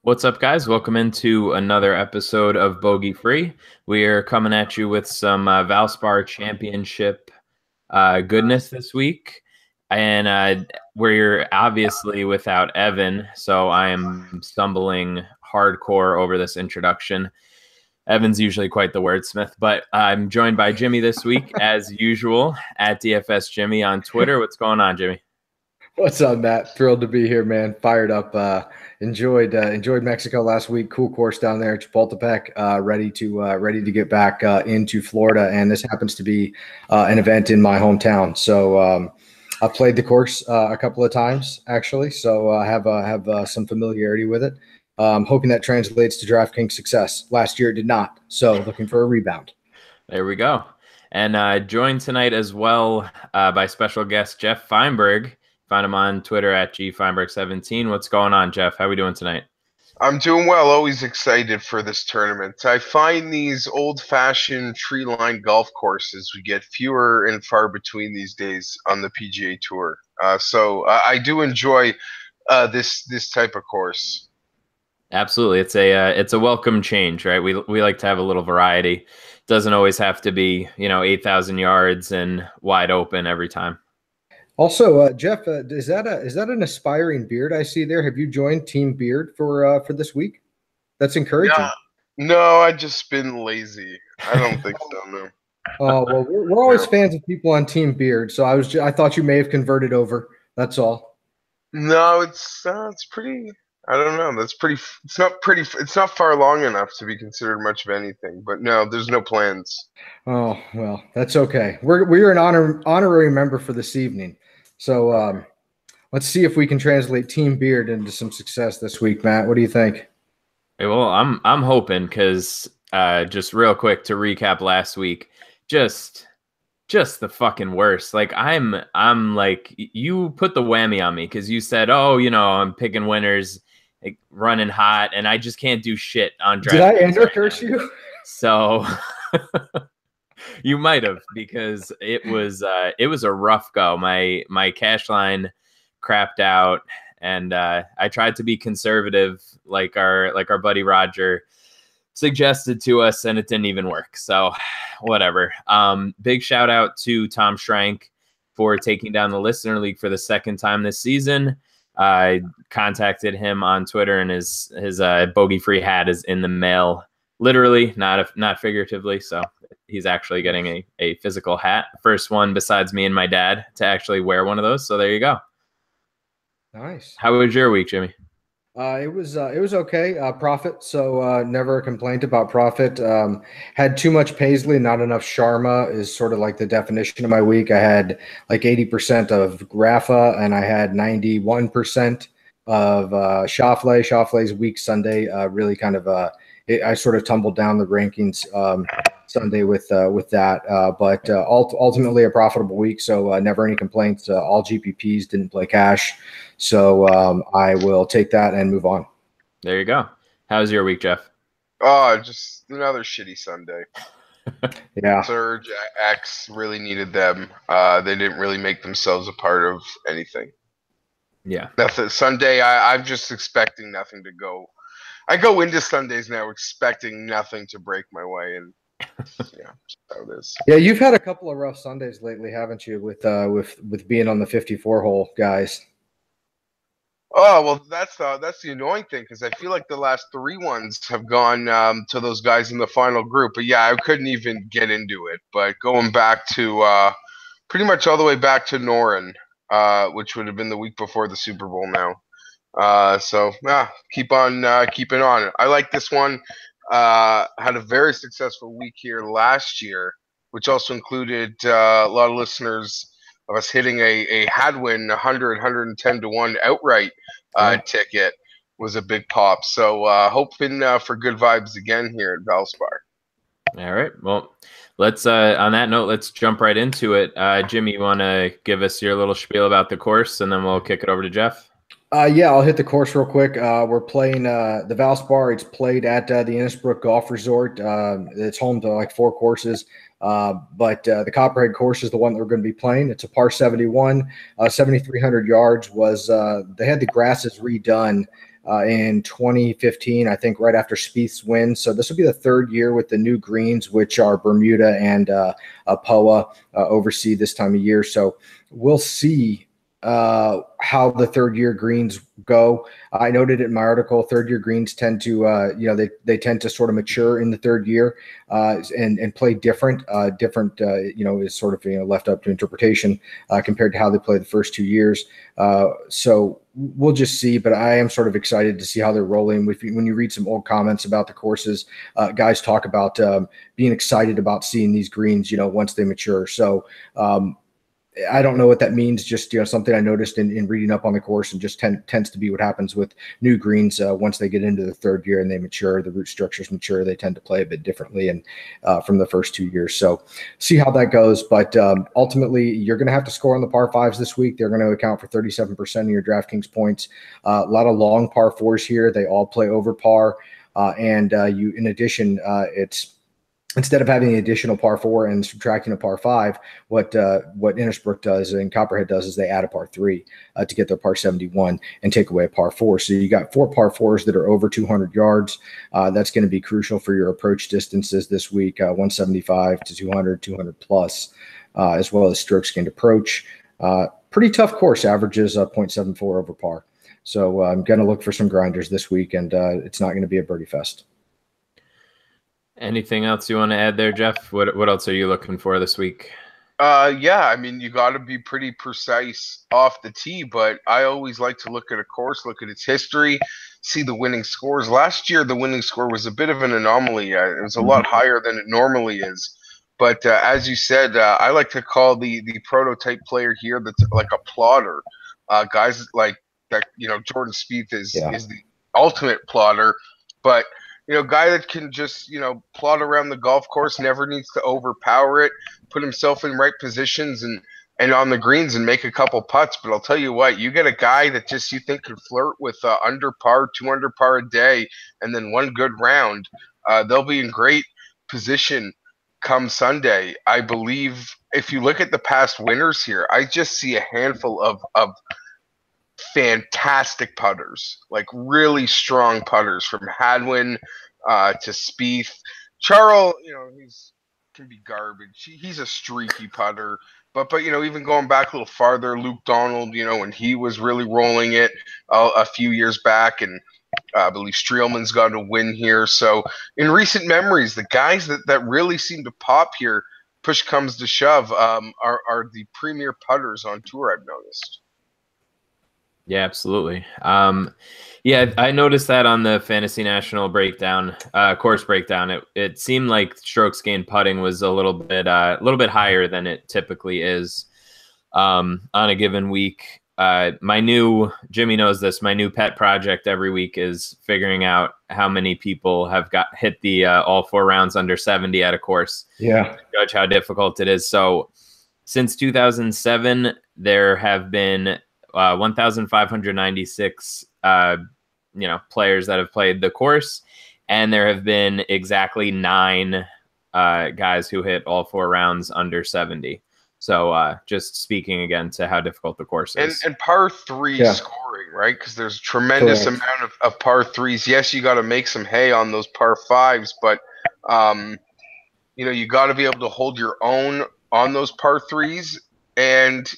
What's up, guys? Welcome into another episode of Bogey Free. We are coming at you with some Valspar Championship goodness this week. And we're obviously without Evan, so I am stumbling hardcore over this introduction. Evan's usually quite the wordsmith, but I'm joined by Jimmie this week, as usual, at DFS Jimmie on Twitter. What's going on, Jimmie? What's up, Matt? Thrilled to be here, man. Fired up. Enjoyed Mexico last week. Cool course down there at Chapultepec. Ready to get back into Florida, and this happens to be an event in my hometown. So I've played the course a couple of times actually, so I have some familiarity with it. Hoping that translates to DraftKings success. Last year it did not, so looking for a rebound. There we go. And joined tonight as well by special guest Geoff Feinberg. Find him on Twitter at gfeinberg17. What's going on, Geoff? How are we doing tonight? I'm doing well. Always excited for this tournament. I find these old-fashioned tree-lined golf courses we get fewer and far between these days on the PGA Tour. So I do enjoy this type of course. Absolutely, it's a welcome change, right? We like to have a little variety. It doesn't always have to be 8,000 yards and wide open every time. Also, Geoff, is that an aspiring beard I see there? Have you joined Team Beard for this week? That's encouraging. No, I've just been lazy. I don't think so. No. Oh well, we're always fans of people on Team Beard, so I thought you may have converted over. That's all. No, it's pretty. I don't know. That's pretty. It's not pretty. It's not far long enough to be considered much of anything. But no, there's no plans. Oh well, that's okay. We're an honorary member for this evening. So let's see if we can translate Team Beard into some success this week, Matt. What do you think? Hey, well, I'm hoping because just real quick to recap last week, just the fucking worst. Like I'm like you put the whammy on me because you said, oh, I'm picking winners, like, running hot, and I just can't do shit on DraftKings. Did I undercurse you? So. You might have, because it was a rough go. My cash line crapped out, and I tried to be conservative, like our buddy Roger suggested to us, and it didn't even work. So whatever. Big shout out to Tom Schrank for taking down the Listener League for the second time this season. I contacted him on Twitter, and his bogey free hat is in the mail. Literally, not figuratively. So he's actually getting a physical hat. First one besides me and my dad to actually wear one of those. So there you go. Nice. How was your week, Jimmie? It was okay. Profit. So never a complaint about profit. Had too much Paisley, not enough Sharma is sort of like the definition of my week. I had like 80% of Graffa, and I had 91% of Schauffele. Schauffele's week Sunday really kind of I sort of tumbled down the rankings Sunday with that, but ultimately a profitable week. So never any complaints. All GPPs didn't play cash, so I will take that and move on. There you go. How's your week, Geoff? Oh, just another shitty Sunday. Yeah. Surge X really needed them. They didn't really make themselves a part of anything. Yeah. Nothing. Sunday, I'm just expecting nothing to go. I go into Sundays now expecting nothing to break my way, and yeah, that's how it is. Yeah, you've had a couple of rough Sundays lately, haven't you? With being on the 54 hole, guys. Oh well, that's the annoying thing, because I feel like the last three ones have gone to those guys in the final group. But yeah, I couldn't even get into it. But going back to pretty much all the way back to Norin, which would have been the week before the Super Bowl now. So keep on keeping on. I like this one. Had a very successful week here last year, which also included a lot of listeners of us hitting a Hadwin 110 to 1 outright ticket was a big pop. So hoping for good vibes again here at Valspar. All right. Well, let's on that note, let's jump right into it. Jimmie, you want to give us your little spiel about the course, and then we'll kick it over to Geoff? Yeah, I'll hit the course real quick. We're playing the Valspar. It's played at the Innisbrook Golf Resort. It's home to like 4 courses, but the Copperhead course is the one that we're going to be playing. It's a par 71, 7,300 yards. They had the grasses redone in 2015, I think right after Spieth's win. So this will be the third year with the new greens, which are Bermuda and POA oversee this time of year. So we'll see how the third year greens go. I noted in my article, third year greens tend to, they tend to sort of mature in the third year and play different. Is sort of, left up to interpretation compared to how they play the first 2 years. So we'll just see, but I am sort of excited to see how they're rolling. When you read some old comments about the courses, guys talk about being excited about seeing these greens, once they mature. So, I don't know what that means. Just something I noticed in reading up on the course, and just tends to be what happens with new greens once they get into the third year and they mature. The root structures mature. They tend to play a bit differently, and from the first 2 years. So see how that goes. But ultimately, you're going to have to score on the par fives this week. They're going to account for 37% of your DraftKings points. A lot of long par fours here. They all play over par, and in addition, it's. Instead of having the additional par 4 and subtracting a par 5, what Innisbrook does and Copperhead does is they add a par 3 to get their par 71 and take away a par 4. So you got 4 par 4s that are over 200 yards. That's going to be crucial for your approach distances this week, 175 to 200, 200 plus, as well as strokes gained approach. Pretty tough course, averages 0.74 over par. So I'm going to look for some grinders this week, and it's not going to be a birdie fest. Anything else you want to add there, Geoff? What else are you looking for this week? Yeah, I mean, you got to be pretty precise off the tee, but I always like to look at a course, look at its history, see the winning scores. Last year, the winning score was a bit of an anomaly. It was a lot higher than it normally is. But as you said, I like to call the prototype player here that's like a plotter. Guys like that, Jordan Spieth is the ultimate plotter, but guy that can just, plod around the golf course, never needs to overpower it, put himself in right positions and on the greens and make a couple putts. But I'll tell you what, you get a guy that just you think could flirt with under par, 2 under par a day, and then one good round, they'll be in great position come Sunday. I believe if you look at the past winners here, I just see a handful of fantastic putters, like really strong putters, from Hadwin to Spieth. Charles, he's can be garbage. He's a streaky putter, but even going back a little farther, Luke Donald, when he was really rolling it a few years back, and I believe Streelman's got a win here. So in recent memories, the guys that really seem to pop here, push comes to shove, are the premier putters on tour, I've noticed. Yeah, absolutely. Yeah, I noticed that on the Fantasy National breakdown, course breakdown. It seemed like strokes gained putting was a little bit higher than it typically is on a given week. Jimmie knows this. My new pet project every week is figuring out how many people have hit the all 4 rounds under 70 at a course. Yeah, judge how difficult it is. So since 2007, there have been 1,596 players that have played the course, and there have been exactly 9 guys who hit all 4 rounds under 70. So just speaking again to how difficult the course is. And par 3 scoring, right? Because there's a tremendous amount of par 3s. Yes, you got to make some hay on those par 5s, but you got to be able to hold your own on those par 3s. And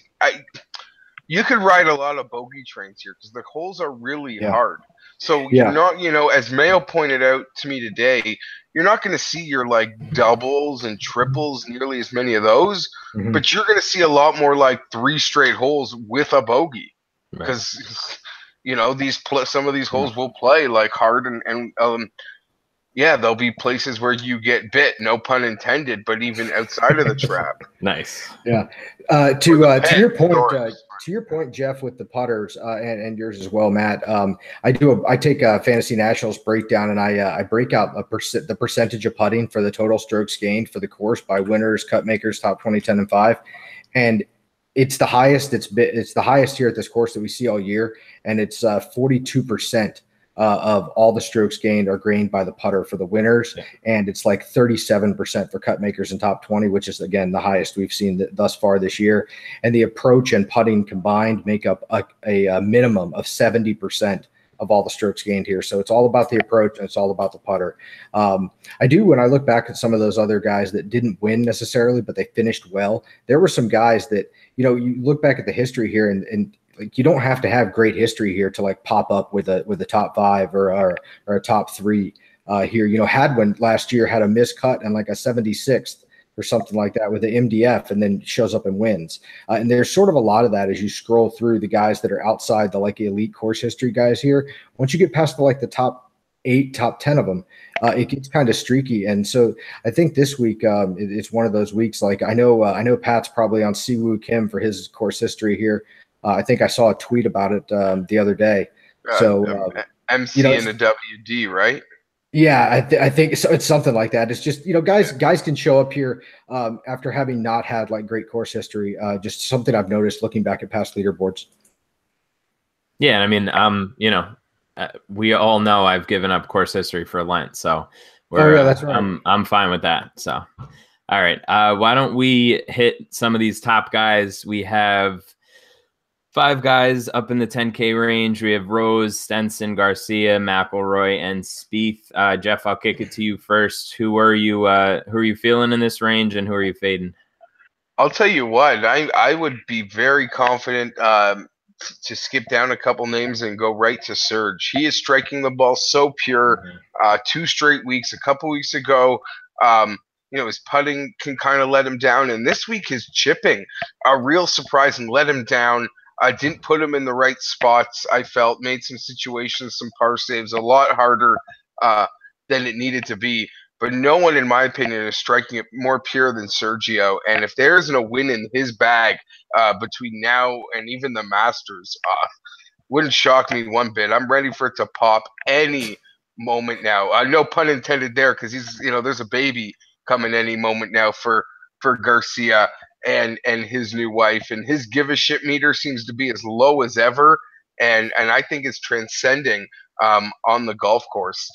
you could ride a lot of bogey trains here because the holes are really hard. So you're not, as Mayo pointed out to me today, you're not going to see your like doubles and triples, nearly as many of those, but you're going to see a lot more like 3 straight holes with a bogey, because some of these holes will play like hard and there'll be places where you get bit, no pun intended, but even outside of the trap. Nice. Yeah. To your point. To your point, Geoff, with the putters and yours as well, Matt. I take a Fantasy Nationals breakdown, and I break out the percentage of putting for the total strokes gained for the course by winners, cut makers, top 20, 10, and 5, and it's the highest. It's the highest here at this course that we see all year, and it's 42%. Of all the strokes gained are gained by the putter for the winners, and it's like 37% for cut makers and top 20, which is again the highest we've seen thus far this year. And the approach and putting combined make up a minimum of 70% of all the strokes gained here. So it's all about the approach and it's all about the putter. When I look back at some of those other guys that didn't win necessarily, but they finished well, there were some guys that, you look back at the history here and like, you don't have to have great history here to like pop up with a top 5 or a top 3 here. Hadwin last year had a miscut and like a 76th or something like that with the MDF, and then shows up and wins. And there's sort of a lot of that as you scroll through the guys that are outside the like elite course history guys here. Once you get past the top 8, top 10 of them, it gets kind of streaky. And so I think this week it's one of those weeks. Like I know Pat's probably on Siwoo Kim for his course history here. I think I saw a tweet about it the other day. MC and a WD, right? Yeah, I think it's something like that. It's just, guys can show up here after having not had like great course history. Just something I've noticed looking back at past leaderboards. Yeah, I mean, we all know I've given up course history for Lent, so that's right. I'm fine with that. So, all right, why don't we hit some of these top guys? We have 5 guys up in the 10K range. We have Rose, Stenson, Garcia, McIlroy, and Spieth. Geoff, I'll kick it to you first. Who are you feeling in this range, and who are you fading? I'll tell you what, I would be very confident to skip down a couple names and go right to Serge. He is striking the ball so pure. 2 straight weeks. A couple weeks ago, his putting can kind of let him down, and this week his chipping, a real surprise and let him down. I didn't put him in the right spots. I felt made some situations, some par saves a lot harder than it needed to be. But no one, in my opinion, is striking it more pure than Sergio. And if there isn't a win in his bag between now and even the Masters, wouldn't shock me one bit. I'm ready for it to pop any moment now. No pun intended there, because there's a baby coming any moment now for Garcia and his new wife, and his give a shit meter seems to be as low as ever, and I think it's transcending on the golf course.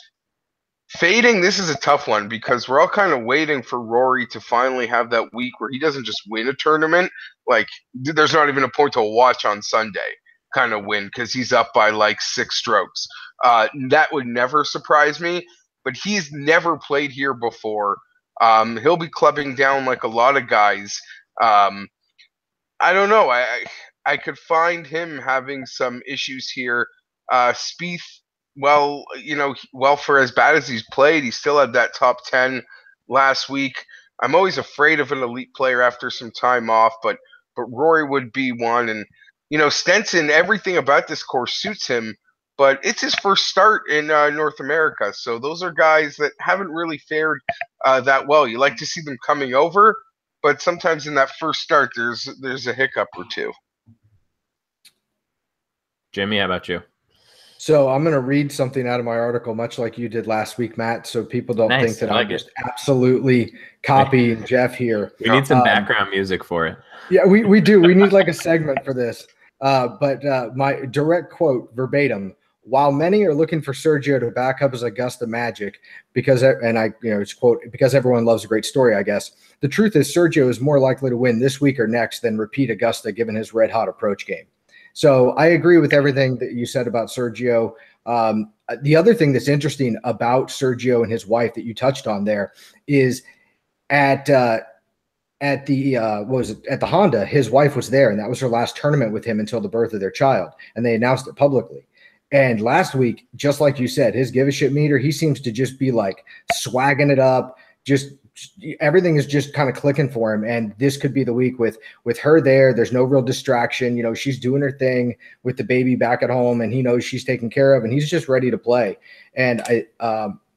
Fading, this is a tough one because we're all kind of waiting for Rory to finally have that week where he doesn't just win a tournament, like there's not even a point to watch on Sunday kind of win because he's up by like 6 strokes. That would never surprise me, but he's never played here before. He'll be clubbing down like a lot of guys. I don't know. I could find him having some issues here. Spieth, well, for as bad as he's played, he still had that top 10 last week. I'm always afraid of an elite player after some time off, but Rory would be one. And, Stenson, everything about this course suits him, but it's his first start in North America. So those are guys that haven't really fared that well. You like to see them coming over, but sometimes in that first start, there's a hiccup or two. Jimmie, how about you? So I'm going to read something out of my article, much like you did last week, Matt, so people don't think that I'm just absolutely copying Geoff here. We need some background music for it. Yeah, we do. We need like a segment for this. But my direct quote, verbatim, while many are looking for Sergio to back up his Augusta magic, because everyone loves a great story, I guess. The truth is Sergio is more likely to win this week or next than repeat Augusta given his red hot approach game. So I agree with everything that you said about Sergio. The other thing that's interesting about Sergio and his wife that you touched on there is at the Honda, his wife was there, and that was her last tournament with him until the birth of their child, and they announced it publicly. And last week, just like you said, his give a shit meter, he seems to just be like swagging it up. Just everything is just kind of clicking for him. And this could be the week with her there. There's no real distraction. She's doing her thing with the baby back at home, and he knows she's taken care of, and he's just ready to play. And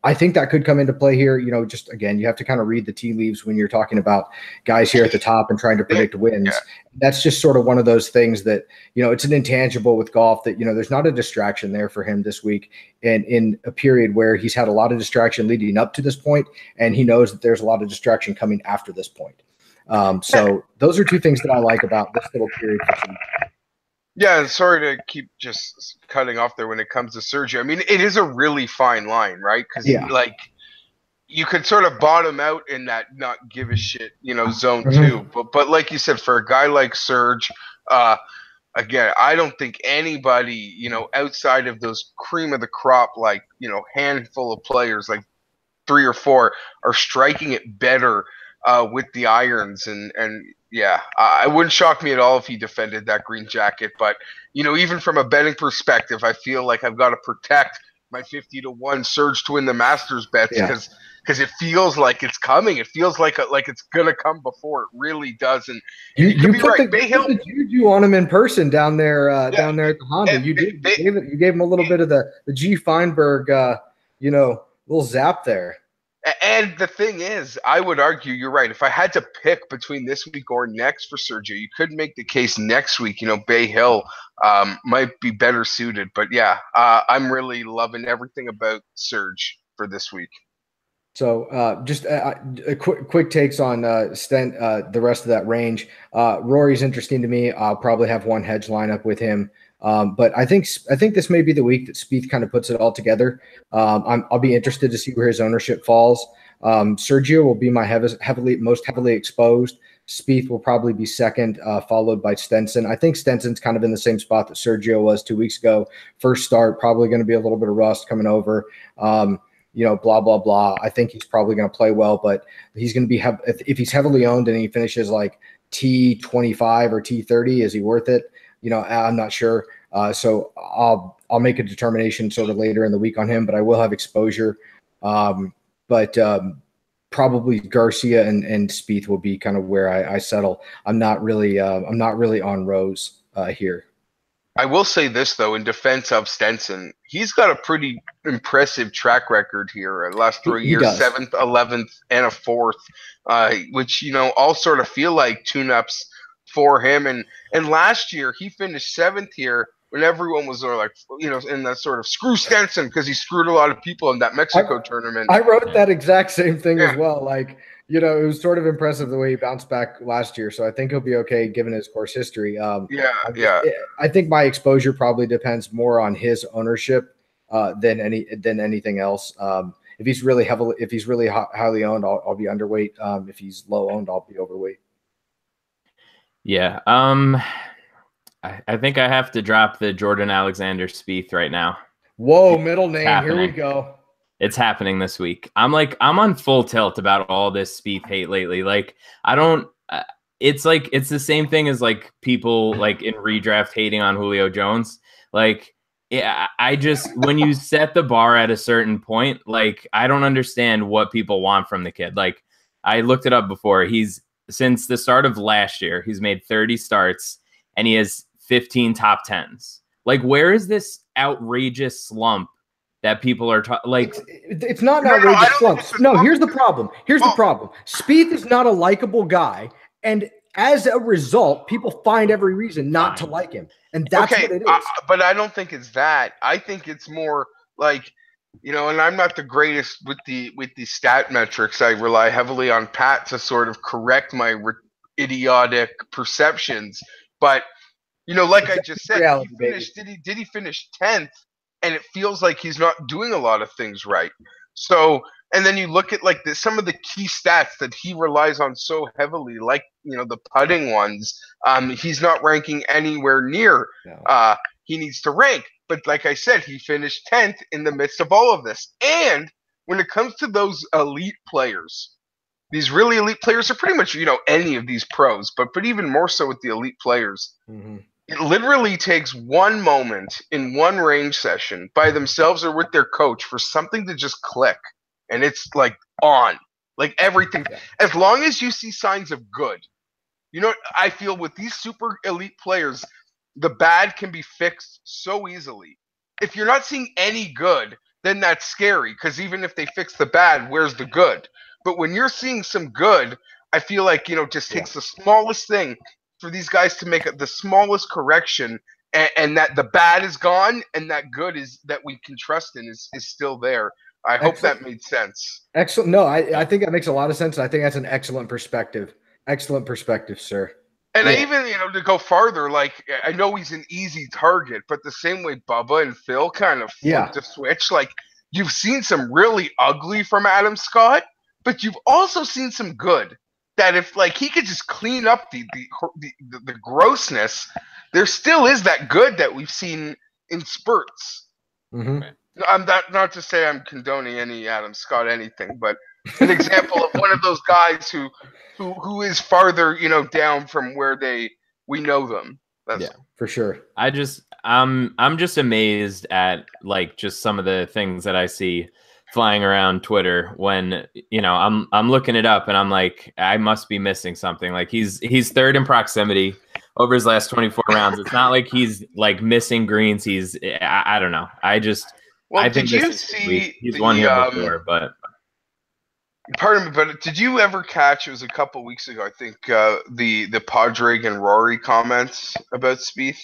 I think that could come into play here. Just again, you have to kind of read the tea leaves when you're talking about guys here at the top and trying to predict wins. Yeah. That's just sort of one of those things that, it's an intangible with golf that, there's not a distraction there for him this week. And in a period where he's had a lot of distraction leading up to this point, and he knows that there's a lot of distraction coming after this point. So those are two things that I like about this little period for him. Yeah, and sorry to keep just cutting off there when it comes to Sergio. I mean, it is a really fine line, right? Because you could sort of bottom out in that not give a shit, zone too. But like you said, for a guy like Serge, again, I don't think anybody, outside of those cream of the crop, like, handful of players, like 3 or 4, are striking it better with the irons. And yeah, it wouldn't shock me at all if he defended that green jacket. But, even from a betting perspective, I feel like I've got to protect my 50-1 surge to win the Masters bets because it feels like it's coming. It feels like it's gonna come before it really does. And you could be right. Bay Hill, the juju on him in person down there at the Honda. You did. You gave him a little bit of the G Feinberg, little zap there. And the thing is, I would argue you're right. If I had to pick between this week or next for Sergio, you could make the case next week. Bay Hill might be better suited. But yeah, I'm really loving everything about Serge for this week. So just a quick takes on the rest of that range. Rory's interesting to me. I'll probably have one hedge lineup with him. But I think this may be the week that Spieth kind of puts it all together. I'll be interested to see where his ownership falls. Sergio will be my most heavily exposed. Spieth will probably be second, followed by Stenson. I think Stenson's kind of in the same spot that Sergio was 2 weeks ago. First start, probably going to be a little bit of rust coming over. Blah, blah, blah. I think he's probably going to play well, but he's going to be if he's heavily owned and he finishes like T25 or T30, is he worth it? I'm not sure. So I'll make a determination sort of later in the week on him, but I will have exposure. But probably Garcia and Spieth will be kind of where I settle. I'm not really on Rose here. I will say this, though, in defense of Stenson, he's got a pretty impressive track record here. Last 3 years, 7th, 11th, and a 4th, which, all sort of feel like tune-ups for him. And last year, he finished 7th here when everyone was sort of like, in that sort of screw Stenson because he screwed a lot of people in that Mexico tournament. I wrote that exact same thing as well. Like, it was sort of impressive the way he bounced back last year. So I think he'll be okay given his course history. I think my exposure probably depends more on his ownership than anything else. If he's really highly owned, I'll be underweight. If he's low owned, I'll be overweight. Yeah. I think I have to drop the Jordan Alexander Spieth right now. Whoa, middle name. Here we go. It's happening this week. I'm on full tilt about all this Spieth hate lately. Like, I don't, it's the same thing as like people like in redraft hating on Julio Jones. Like, I just, when you set the bar at a certain point, like, I don't understand what people want from the kid. Like, I looked it up before. Since the start of last year, he's made 30 starts and he has 15 top 10s. Like, where is this outrageous slump that people are like? It's not an outrageous slump. No, here's the problem. The problem. Spieth is not a likable guy, and as a result, people find every reason not to like him, and that's what it is. But I don't think it's that. I think it's more like, and I'm not the greatest with the stat metrics. I rely heavily on Pat to sort of correct my idiotic perceptions. But like I just said, did he finish 10th? And it feels like he's not doing a lot of things right. So, and then you look at like some of the key stats that he relies on so heavily, like the putting ones. He's not ranking anywhere near. He needs to rank. But like I said, he finished 10th in the midst of all of this. And when it comes to those elite players, these really elite players are pretty much any of these pros, but even more so with the elite players. Mm-hmm. It literally takes one moment in one range session by themselves or with their coach for something to just click. And it's like on. Like everything. Yeah. As long as you see signs of good. I feel with these super elite players, the bad can be fixed so easily. If you're not seeing any good, then that's scary. Because even if they fix the bad, where's the good? But when you're seeing some good, I feel like, just takes the smallest thing for these guys to make the smallest correction, and that the bad is gone and that good is that we can trust in is still there. I hope that made sense. Excellent. No, I think that makes a lot of sense. I think that's an excellent perspective. Excellent perspective, sir. And I even, to go farther, like, I know he's an easy target, but the same way Bubba and Phil kind of flipped the switch, like, you've seen some really ugly from Adam Scott, but you've also seen some good. That if like he could just clean up the grossness, there still is that good that we've seen in spurts. Mm-hmm. I'm not to say I'm condoning any Adam Scott anything, but an example of one of those guys who is farther, down from where we know them. Yeah, for sure. I'm just amazed at like just some of the things that I see flying around Twitter when I'm looking it up and I'm like, I must be missing something. Like he's third in proximity over his last 24 rounds. It's not like he's like missing greens. I don't know. I think he's won here before, but pardon me, but did you ever catch? It was a couple weeks ago, I think, the Padraig and Rory comments about Spieth.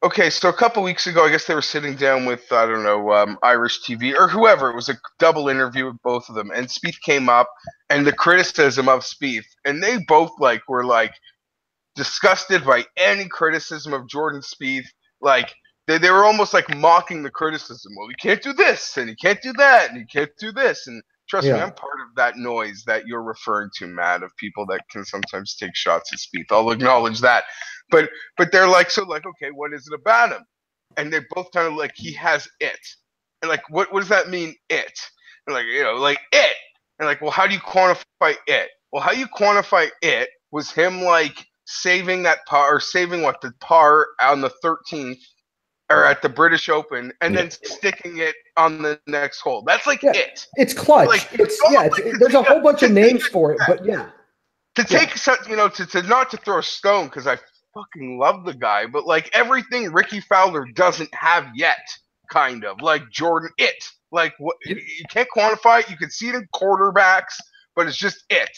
Okay, so a couple weeks ago, I guess they were sitting down with Irish TV or whoever. It was a double interview with both of them, and Spieth came up and the criticism of Spieth, and they both were disgusted by any criticism of Jordan Spieth. Like they were almost like mocking the criticism. Well, you can't do this, and you can't do that, and you can't do this. And trust me, I'm part of that noise that you're referring to, Matt, of people that can sometimes take shots at Spieth. I'll acknowledge that. But they're okay, what is it about him? And they're both kind of he has it. And what does that mean, it? And it. And well, how do you quantify it? Well, how you quantify it was him saving that par, or saving the par on the 13th or at the British Open, and then sticking it on the next hole. That's it. It's clutch. There's a whole bunch of names for it, but yeah. To take to not to throw a stone, because I fucking love the guy, but everything Ricky Fowler doesn't have yet, kind of Jordan it. What you can't quantify it. You can see it in quarterbacks, but it's just it.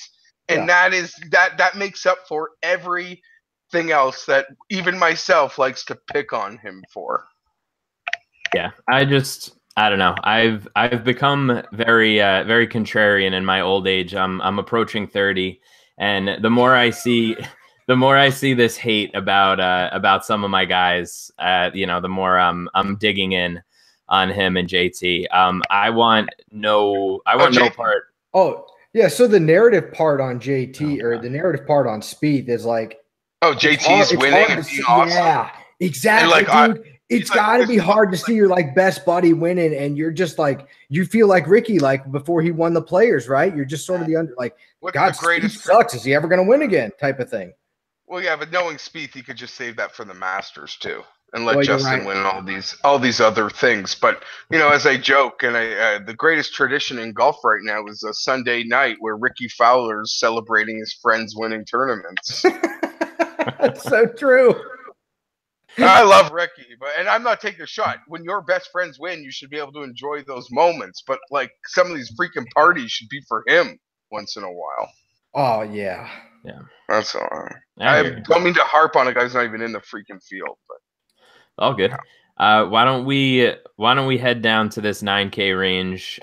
And that makes up for everything else that even myself likes to pick on him for. Yeah, I don't know. I've become very very contrarian in my old age. I'm approaching 30, and the more I see this hate about some of my guys, the more I'm digging in on him and JT. I want no part. Oh yeah, so the narrative part on JT or the narrative part on Spieth is JT's winning and being awesome. Yeah, exactly, dude. It's got to be hard to see your best buddy winning, and you're just you feel like Ricky before he won the Players, right? You're just sort of God, Spieth sucks. Is he ever going to win again? Type of thing. Well, yeah, but knowing Spieth, he could just save that for the Masters too, and let Justin win all these other things. But as I joke, and the greatest tradition in golf right now is a Sunday night where Ricky Fowler's celebrating his friends winning tournaments. That's so true. I love Ricky, and I'm not taking a shot. When your best friends win, you should be able to enjoy those moments. But some of these freaking parties should be for him once in a while. Oh yeah. Yeah, that's all right. I don't mean to harp on a guy who's not even in the freaking field, but all good. Yeah. Why don't we head down to this 9K range?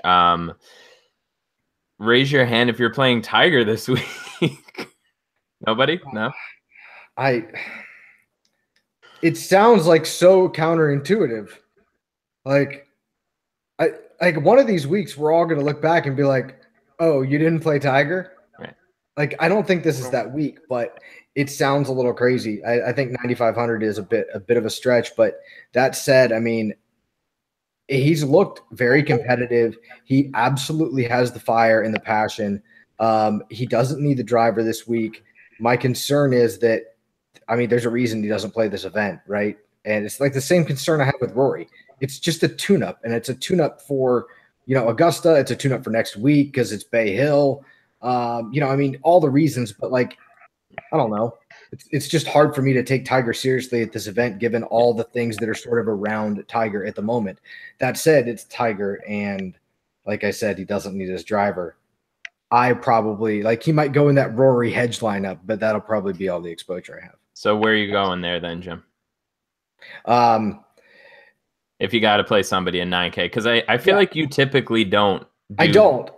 Raise your hand if you're playing Tiger this week. Nobody? No. It sounds so counterintuitive. One of these weeks we're all going to look back and be like, "Oh, you didn't play Tiger?" I don't think this is that week, but it sounds a little crazy. I think 9,500 is a bit of a stretch, but that said, I mean, he's looked very competitive. He absolutely has the fire and the passion. He doesn't need the driver this week. My concern is that, there's a reason he doesn't play this event, right? And it's the same concern I have with Rory. It's just a tune-up, and it's a tune-up for, Augusta. It's a tune-up for next week because it's Bay Hill. All the reasons, but I don't know. It's just hard for me to take Tiger seriously at this event, given all the things that are sort of around Tiger at the moment. That said, it's Tiger, and like I said, he doesn't need his driver. I probably he might go in that Rory hedge lineup, but that'll probably be all the exposure I have. So where are you going there then, Jim? If you got to play somebody in 9K, because I feel like you typically don't. I don't.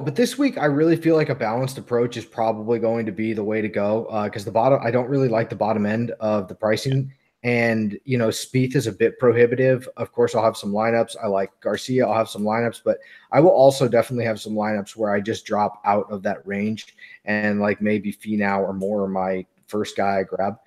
But this week, I really feel like a balanced approach is probably going to be the way to go because I don't really like the bottom end of the pricing. And, Spieth is a bit prohibitive. Of course, I'll have some lineups. I like Garcia. I'll have some lineups, but I will also definitely have some lineups where I just drop out of that range and maybe Finau or more my first guy I grab.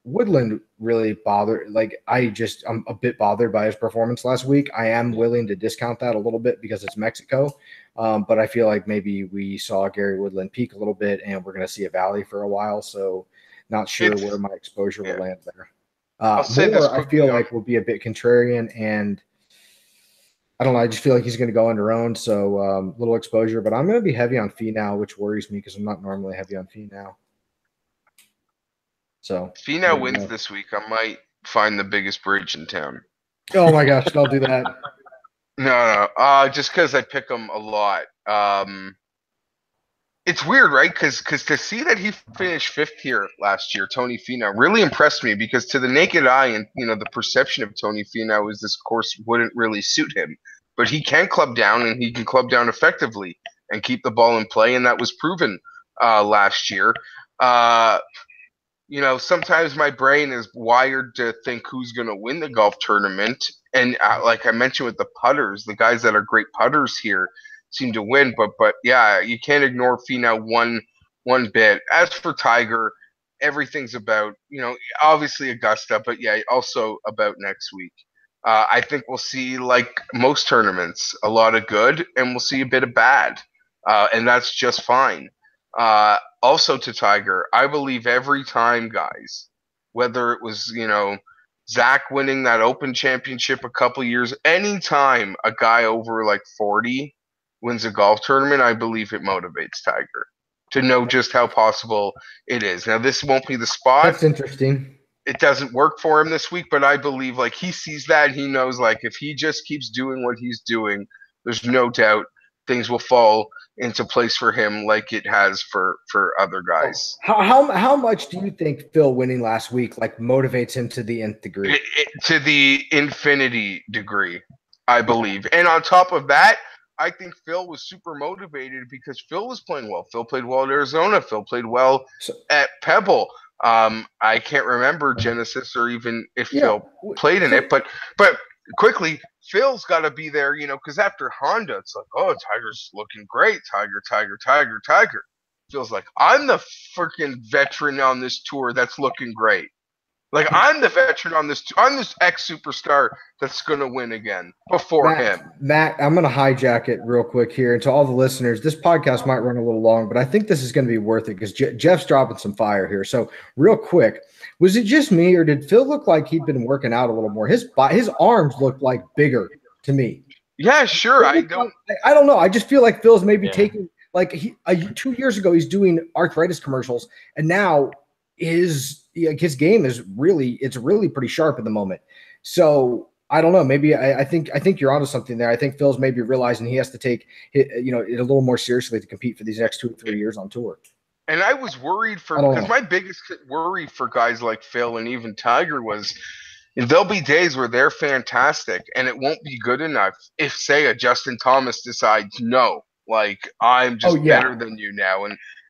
Woodland really bothered. I'm a bit bothered by his performance last week. I am willing to discount that a little bit because it's Mexico. But I feel like maybe we saw Gary Woodland peak a little bit and we're going to see a valley for a while. So not sure where my exposure will land there. I'll say this I feel like will be a bit contrarian, and I don't know. I just feel like he's going to go underowned. So little exposure, but I'm going to be heavy on Finau, which worries me because I'm not normally heavy on Finau. So Finau wins this week, I might find the biggest bridge in town. Oh my gosh, don't do that. No, just because I pick him a lot. It's weird, right? Because to see that he finished 5th here last year, Tony Finau, really impressed me because to the naked eye and, the perception of Tony Finau is this course wouldn't really suit him. But he can club down, and he can club down effectively and keep the ball in play, and that was proven last year. Sometimes my brain is wired to think who's going to win the golf tournament. And like I mentioned with the putters, the guys that are great putters here seem to win. But yeah, you can't ignore Finau one bit. As for Tiger, everything's about, obviously Augusta, but yeah, also about next week. I think we'll see, like most tournaments, a lot of good, and we'll see a bit of bad. And that's just fine. Also to Tiger, I believe every time, guys, whether it was, Zach winning that Open Championship a couple years, anytime a guy over like 40 wins a golf tournament, I believe it motivates Tiger to know just how possible it is. Now, this won't be the spot. That's interesting. It doesn't work for him this week, but I believe like he sees that and he knows like if he just keeps doing what he's doing, there's no doubt things will fall into place for him like it has for other guys. How much do you think Phil winning last week like motivates him to the nth degree? To the infinity degree, I believe. And on top of that, I think Phil was super motivated because Phil was playing well. Phil played well at Arizona. Phil played well at Pebble. I can't remember Genesis or even if Phil played in it, but quickly, Phil's got to be there, because after Honda, it's like, oh, Tiger's looking great. Tiger. Feels like I'm the freaking veteran on this tour that's looking great. Like I'm the veteran on this. I'm this ex-superstar that's going to win again before him. Matt, I'm going to hijack it real quick here. And to all the listeners, this podcast might run a little long, but I think this is going to be worth it because Geoff's dropping some fire here. So real quick, was it just me or did Phil look like he'd been working out a little more? His arms looked like bigger to me. Yeah, sure. I don't know. I just feel like Phil's maybe taking like 2 years ago he's doing arthritis commercials, and now his game is really pretty sharp at the moment. So I don't know. Maybe I think you're onto something there. I think Phil's maybe realizing he has to take it a little more seriously to compete for these next 2 or 3 years on tour. And I was worried because my biggest worry for guys like Phil and even Tiger was there'll be days where they're fantastic and it won't be good enough if, say, a Justin Thomas decides, no, like I'm just better than you now.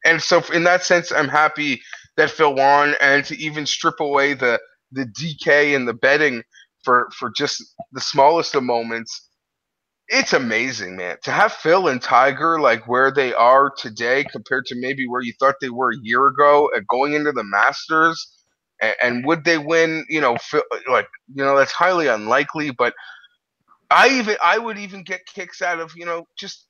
And so in that sense, I'm happy that Phil won, and to even strip away the DK and the betting for just the smallest of moments. It's amazing, man, to have Phil and Tiger like where they are today compared to maybe where you thought they were a year ago going into the Masters. And would they win? Phil, that's highly unlikely. But I would even get kicks out of just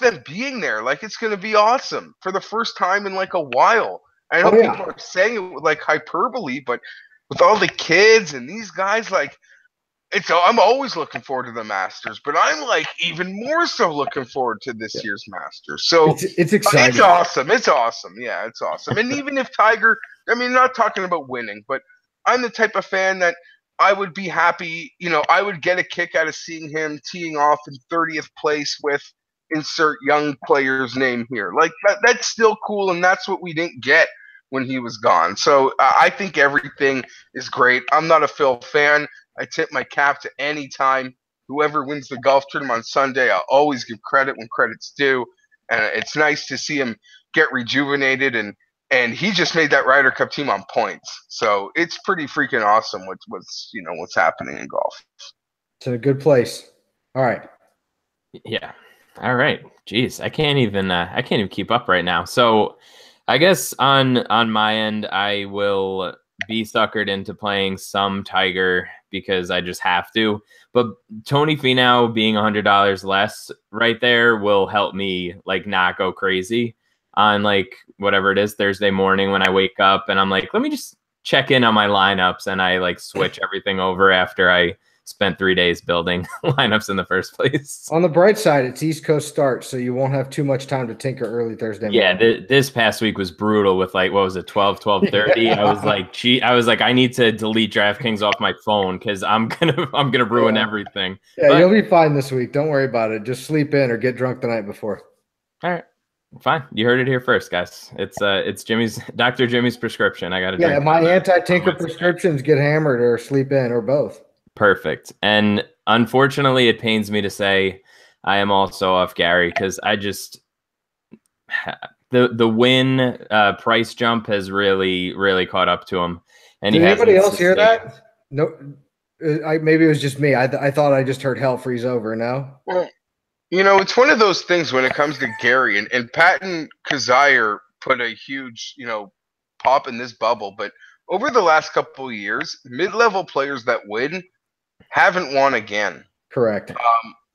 them being there. Like it's going to be awesome for the first time in like a while. I know people are saying it with like hyperbole, but with all the kids and these guys, like. I'm always looking forward to the Masters, but I'm like even more so looking forward to this year's Masters. So it's exciting. It's awesome. It's awesome. Yeah, it's awesome. And even if Tiger, not talking about winning, but I'm the type of fan that I would be happy. I would get a kick out of seeing him teeing off in 30th place with insert young player's name here. Like that's still cool, and that's what we didn't get when he was gone. So I think everything is great. I'm not a Phil fan. I tip my cap to any time. Whoever wins the golf tournament on Sunday, I'll always give credit when credit's due. And it's nice to see him get rejuvenated. And he just made that Ryder Cup team on points. So it's pretty freaking awesome what's happening in golf. It's a good place. All right. Yeah. All right. Jeez, I can't even keep up right now. So I guess on my end, I will be suckered into playing some Tiger because I just have to. But Tony Finau being $100 less right there will help me like not go crazy on like whatever it is Thursday morning when I wake up and I'm like, let me just check in on my lineups, and I like switch everything over after I spent 3 days building lineups in the first place. On the bright side, it's East Coast start, so you won't have too much time to tinker early Thursday morning. Yeah, this past week was brutal with like, what was it, 12:30? Yeah. I was like, I need to delete DraftKings off my phone because I'm gonna ruin everything. Yeah, but you'll be fine this week. Don't worry about it. Just sleep in or get drunk the night before. All right. Fine. You heard it here first, guys. It's Jimmie's Dr. Jimmie's prescription. I gotta drink. My anti-tinker prescriptions get hammered or sleep in or both. Perfect. And unfortunately, it pains me to say I am also off Gary because I just the win price jump has really caught up to him. And did anybody else hear that? No, maybe it was just me. I thought I just heard hell freeze over. No. Well, it's one of those things when it comes to Gary and Patton Kazire put a huge pop in this bubble, but over the last couple of years, mid-level players that win haven't won again. Correct.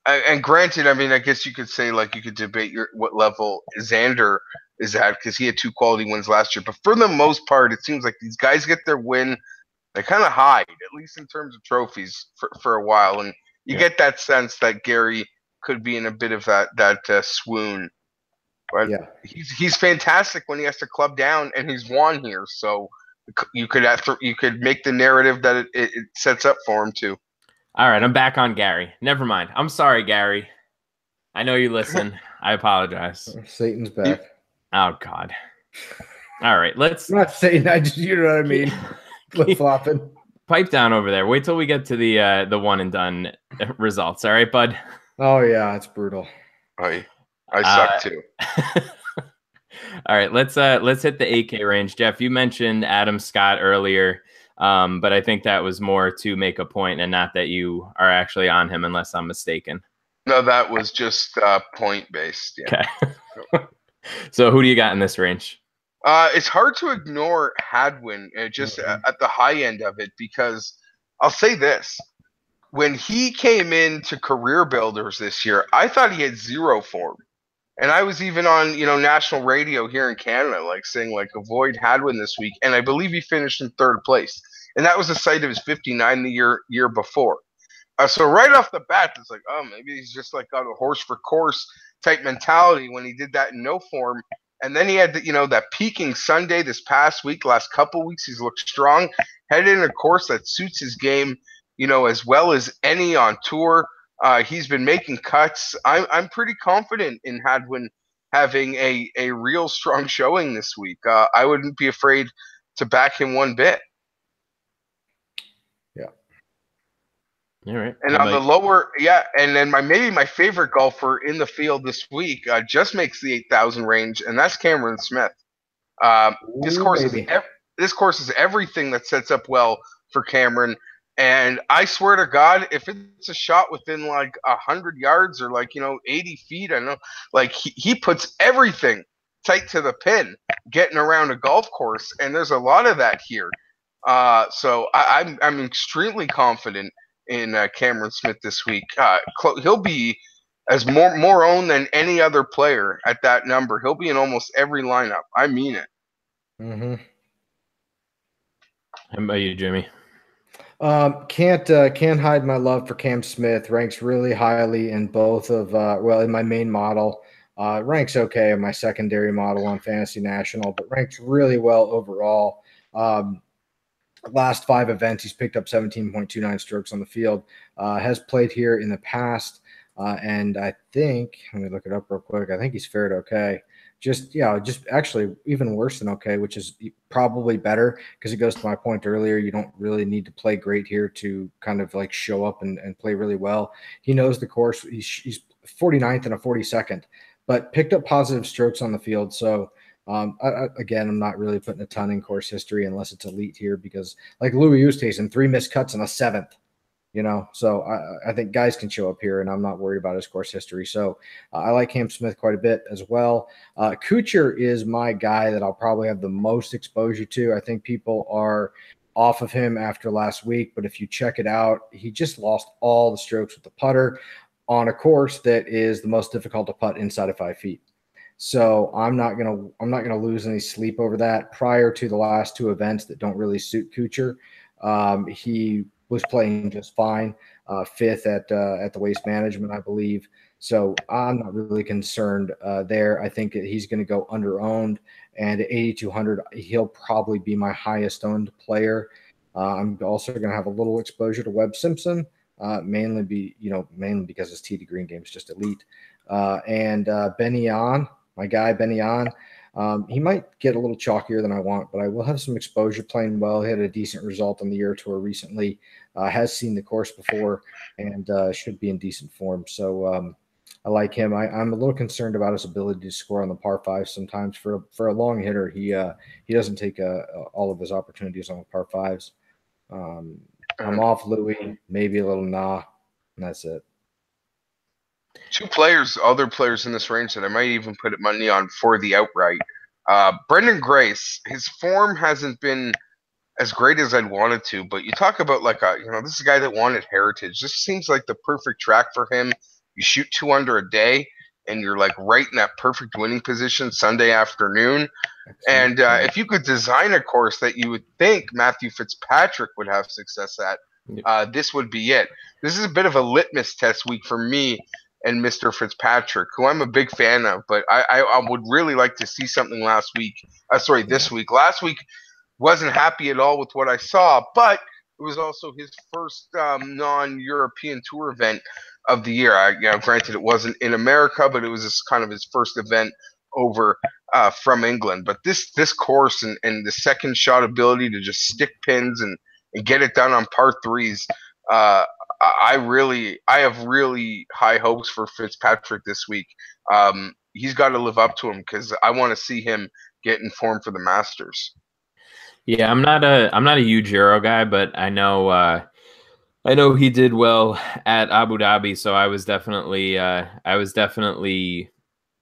And granted, I mean, I guess you could say like you could debate what level Xander is at because he had 2 quality wins last year. But for the most part, it seems like these guys get their win, they kind of hide, at least in terms of trophies for a while. And you get that sense that Gary could be in a bit of that swoon. But he's fantastic when he has to club down, and he's won here. So you could make the narrative that it sets up for him too. All right, I'm back on Gary. Never mind. I'm sorry, Gary. I know you listen. I apologize. Satan's back. Oh God. All right, let's. I'm not Satan. You know what I mean. Flip flopping. Pipe down over there. Wait till we get to the one and done results. All right, bud. Oh yeah, it's brutal. I suck too. All right, let's hit the 8K range. Geoff, you mentioned Adam Scott earlier, but I think that was more to make a point and not that you are actually on him, unless I'm mistaken. No, that was just point based. Yeah. Okay. So who do you got in this range? It's hard to ignore Hadwin just at the high end of it because I'll say this. When he came into Career Builders this year, I thought he had 0 form. And I was even on, national radio here in Canada, like saying like avoid Hadwin this week. And I believe he finished in 3rd place. And that was the site of his 59 the year before. So right off the bat, it's like, oh, maybe he's just like got a horse for course type mentality when he did that in no form. And then he had that peaking Sunday this past week, last couple weeks, he's looked strong, headed in a course that suits his game, as well as any on tour. He's been making cuts. I'm pretty confident in Hadwin having a real strong showing this week. I wouldn't be afraid to back him one bit. Yeah. All right. And on the lower, and then maybe my favorite golfer in the field this week just makes the 8,000 range, and that's Cameron Smith. This course is everything that sets up well for Cameron. And I swear to God, if it's a shot within like 100 yards or 80 feet, I know, like he puts everything tight to the pin, getting around a golf course, and there's a lot of that here. So I'm extremely confident in Cameron Smith this week. He'll be as more owned than any other player at that number. He'll be in almost every lineup. I mean it. Mm-hmm. How about you, Jimmie? Can't hide my love for Cam Smith. Ranks really highly in both of in my main model. Ranks okay in my secondary model on Fantasy National, but ranks really well overall. Last 5 events, he's picked up 17.29 strokes on the field. Has played here in the past, and I think, let me look it up real quick. I think he's fared okay. Just actually even worse than okay, which is probably better because it goes to my point earlier. You don't really need to play great here to kind of like show up and play really well. He knows the course. He's 49th and a 42nd, but picked up positive strokes on the field. So again, I'm not really putting a ton in course history unless it's elite here because like Louis Oosthuizen, 3 missed cuts and a 7th. So I think guys can show up here, and I'm not worried about his course history. So I like Cam Smith quite a bit as well. Kuchar is my guy that I'll probably have the most exposure to. I think people are off of him after last week, but if you check it out, he just lost all the strokes with the putter on a course that is the most difficult to putt inside of 5 feet. So I'm not gonna lose any sleep over that. Prior to the last 2 events that don't really suit Kuchar, he was playing just fine, 5th at the Waste Management, I believe. So I'm not really concerned there. I think that he's going to go under-owned, and at 8,200, he'll probably be my highest owned player. I'm also going to have a little exposure to Webb Simpson, mainly because his tee to green game is just elite. And Benny On, my guy Benny On. He might get a little chalkier than I want, but I will have some exposure playing well. He had a decent result on the Euro Tour recently, has seen the course before, and should be in decent form. So I like him. I'm a little concerned about his ability to score on the par 5 sometimes. For a long hitter, he doesn't take all of his opportunities on the par 5s. I'm off Louis, maybe a little Nah, and that's it. 2 other players in this range that I might even put money on for the outright. Brendan Grace, his form hasn't been as great as I'd wanted to, but you talk about this is a guy that wanted Heritage. This seems like the perfect track for him. You shoot 2 under a day, and you're like right in that perfect winning position Sunday afternoon. And if you could design a course that you would think Matthew Fitzpatrick would have success at, this would be it. This is a bit of a litmus test week for me and Mr. Fitzpatrick, who I'm a big fan of, but I would really like to see something this week. Last week, wasn't happy at all with what I saw, but it was also his first non-European Tour event of the year. Granted, it wasn't in America, but it was kind of his first event over from England. But this course and the second shot ability to just stick pins and get it done on par 3s, I have really high hopes for Fitzpatrick this week. He's got to live up to him because I want to see him get in form for the Masters. Yeah, I'm not a huge Euro guy, but I know he did well at Abu Dhabi, so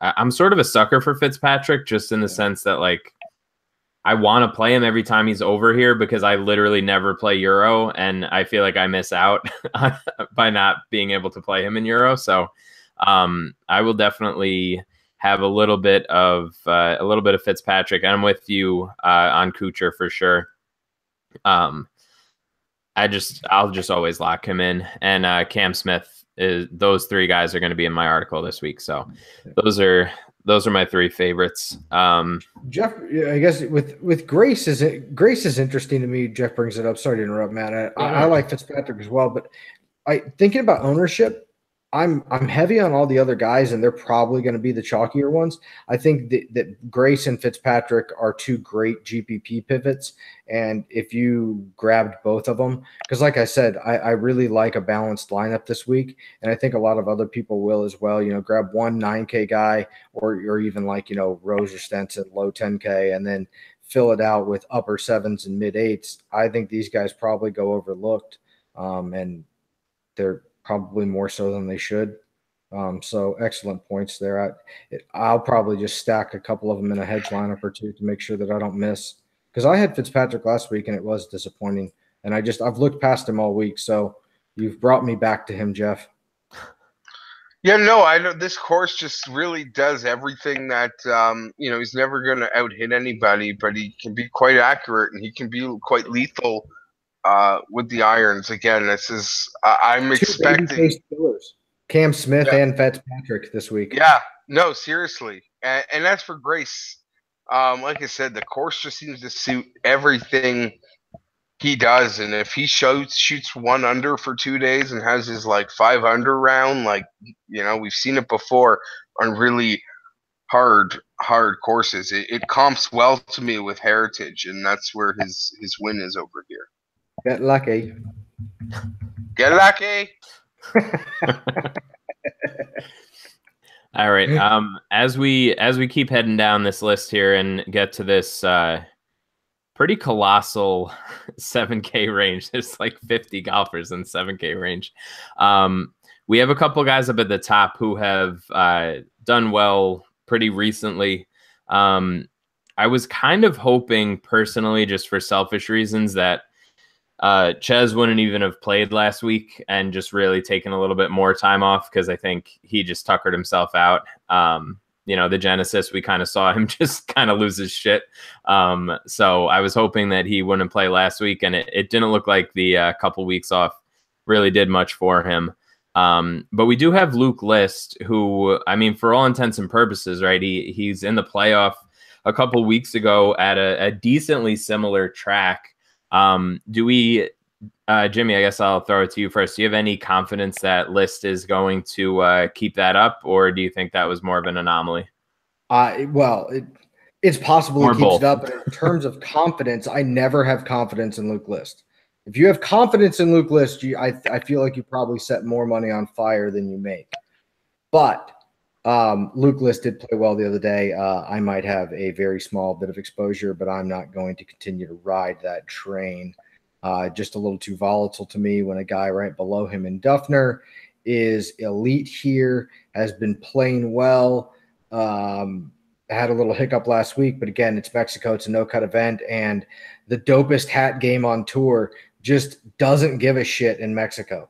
I'm sort of a sucker for Fitzpatrick, just in the sense that I want to play him every time he's over here because I literally never play Euro, and I feel like I miss out by not being able to play him in Euro. So I will definitely have a little bit of Fitzpatrick. I'm with you on Kuchar for sure. I'll just always lock him in, and Cam Smith. Those 3 guys are going to be in my article this week. So those are my 3 favorites. Geoff, I guess with Grace is interesting to me. Geoff brings it up. Sorry to interrupt, Matt. I like Fitzpatrick as well, but thinking about ownership, I'm heavy on all the other guys, and they're probably going to be the chalkier ones. I think that Grace and Fitzpatrick are 2 great GPP pivots, and if you grabbed both of them, because like I said, I really like a balanced lineup this week, and I think a lot of other people will as well. Grab one 9K guy, or even Rose or Stenson, low 10K, and then fill it out with upper 7s and mid 8s. I think these guys probably go overlooked, and they're probably more so than they should. So excellent points there. I'll probably just stack a couple of them in a hedge lineup or 2 to make sure that I don't miss. Because I had Fitzpatrick last week and it was disappointing. And I've looked past him all week. So you've brought me back to him, Geoff. Yeah, no, I know this course just really does everything that he's never going to out-hit anybody, but he can be quite accurate and he can be quite lethal with the irons. Again, I'm expecting Cam Smith and Fitzpatrick this week. Yeah, no, seriously. And as for Grace, like I said, the course just seems to suit everything he does. And if he shoots 1 under for 2 days and has his 5 under round, we've seen it before on really hard courses. It comps well to me with Heritage, and that's where his win is over here. Get lucky. Get lucky. All right. As we keep heading down this list here and get to this pretty colossal 7K range. There's like 50 golfers in 7K range. We have a couple guys up at the top who have done well pretty recently. I was kind of hoping personally, just for selfish reasons, that Ches wouldn't even have played last week and just really taken a little bit more time off, because I think he just tuckered himself out. The Genesis, we kind of saw him just kind of lose his shit. So I was hoping that he wouldn't play last week, and it didn't look like the couple weeks off really did much for him. But we do have Luke List, who, I mean, for all intents and purposes, right, he's in the playoff a couple weeks ago at a decently similar track. Do we, Jimmie, I guess I'll throw it to you first. Do you have any confidence that List is going to keep that up, or do you think that was more of an anomaly? It's possible Or he keeps both. it up. But in terms of confidence, I never have confidence in Luke List. If you have confidence in Luke List, I feel like you probably set more money on fire than you make. But Luke List did play well the other day. I might have a very small bit of exposure, but I'm not going to continue to ride that train. Just a little too volatile to me when a guy right below him in Duffner is elite here, has been playing well. Had a little hiccup last week, but again, it's Mexico. It's a no-cut event, and the dopest hat game on tour just doesn't give a shit in Mexico.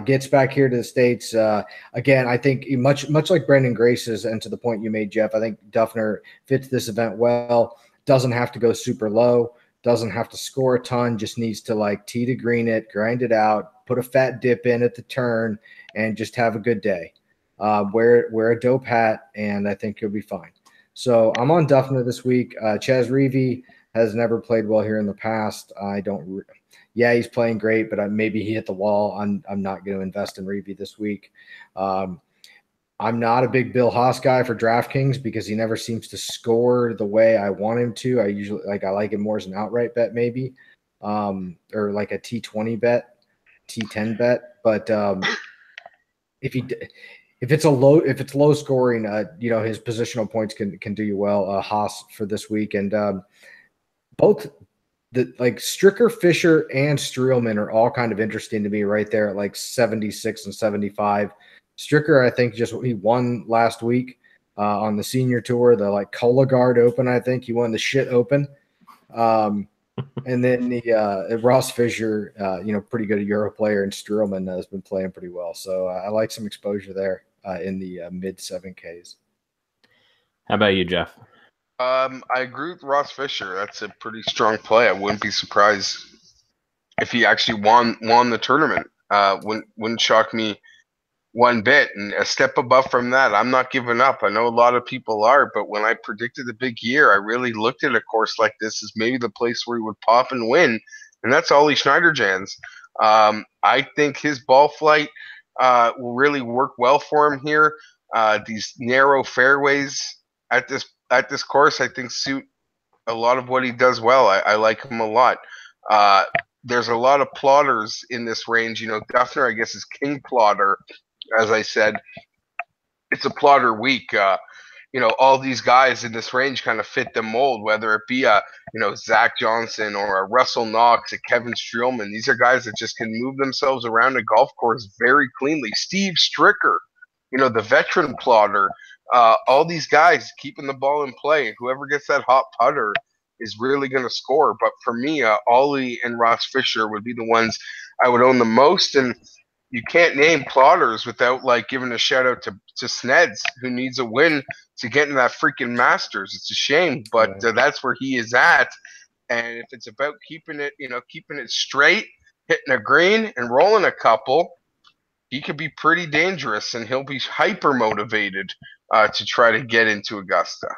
Gets back here to the States. Again, I think much like Brendan Grace's, and to the point you made, Geoff, I think Duffner fits this event well. Doesn't have to go super low. Doesn't have to score a ton. Just needs to like tee to green it, grind it out, put a fat dip in at the turn, and just have a good day. Wear a dope hat, and I think you'll be fine. So I'm on Duffner this week. Chaz Reavie has never played well here in the past. Yeah, he's playing great, but maybe he hit the wall. I'm not going to invest in Reavie this week. I'm not a big Bill Haas guy for DraftKings because he never seems to score the way I want him to. I like him more as an outright bet maybe, or like a T20 bet, T10 bet. But if it's low scoring, his positional points can do you well. Haas for this week, and both Stricker, Fisher, and Streelman are all kind of interesting to me right there at like 76 and 75. Stricker, I think he won last week on the senior tour, the like Cologuard Open. I think he won the shit Open. And then the Ross Fisher, pretty good Euro player, and Streelman has been playing pretty well. So I like some exposure there in the mid 7Ks. How about you, Geoff? I agree with Ross Fisher. That's a pretty strong play. I wouldn't be surprised if he actually won the tournament. Wouldn't shock me one bit. And a step above from that, I'm not giving up. I know a lot of people are, but when I predicted the big year, I really looked at a course like this as maybe the place where he would pop and win, and that's Ollie Schneiderjans. I think his ball flight will really work well for him here. These narrow fairways at this course, I think, suit a lot of what he does well. I like him a lot. There's a lot of plotters in this range. Duffner, I guess, is king plotter. As I said, it's a plotter week. All these guys in this range kind of fit the mold, whether it be Zach Johnson or a Russell Knox, a Kevin Streelman. These are guys that just can move themselves around a golf course very cleanly. Steve Stricker, the veteran plotter. All these guys keeping the ball in play. Whoever gets that hot putter is really going to score. But for me, Ollie and Ross Fisher would be the ones I would own the most. And you can't name plotters without giving a shout out to Sneds, who needs a win to get into that freaking Masters. It's a shame, but that's where he is at. And if it's about keeping it straight, hitting a green and rolling a couple, he could be pretty dangerous, and he'll be hyper motivated to try to get into Augusta.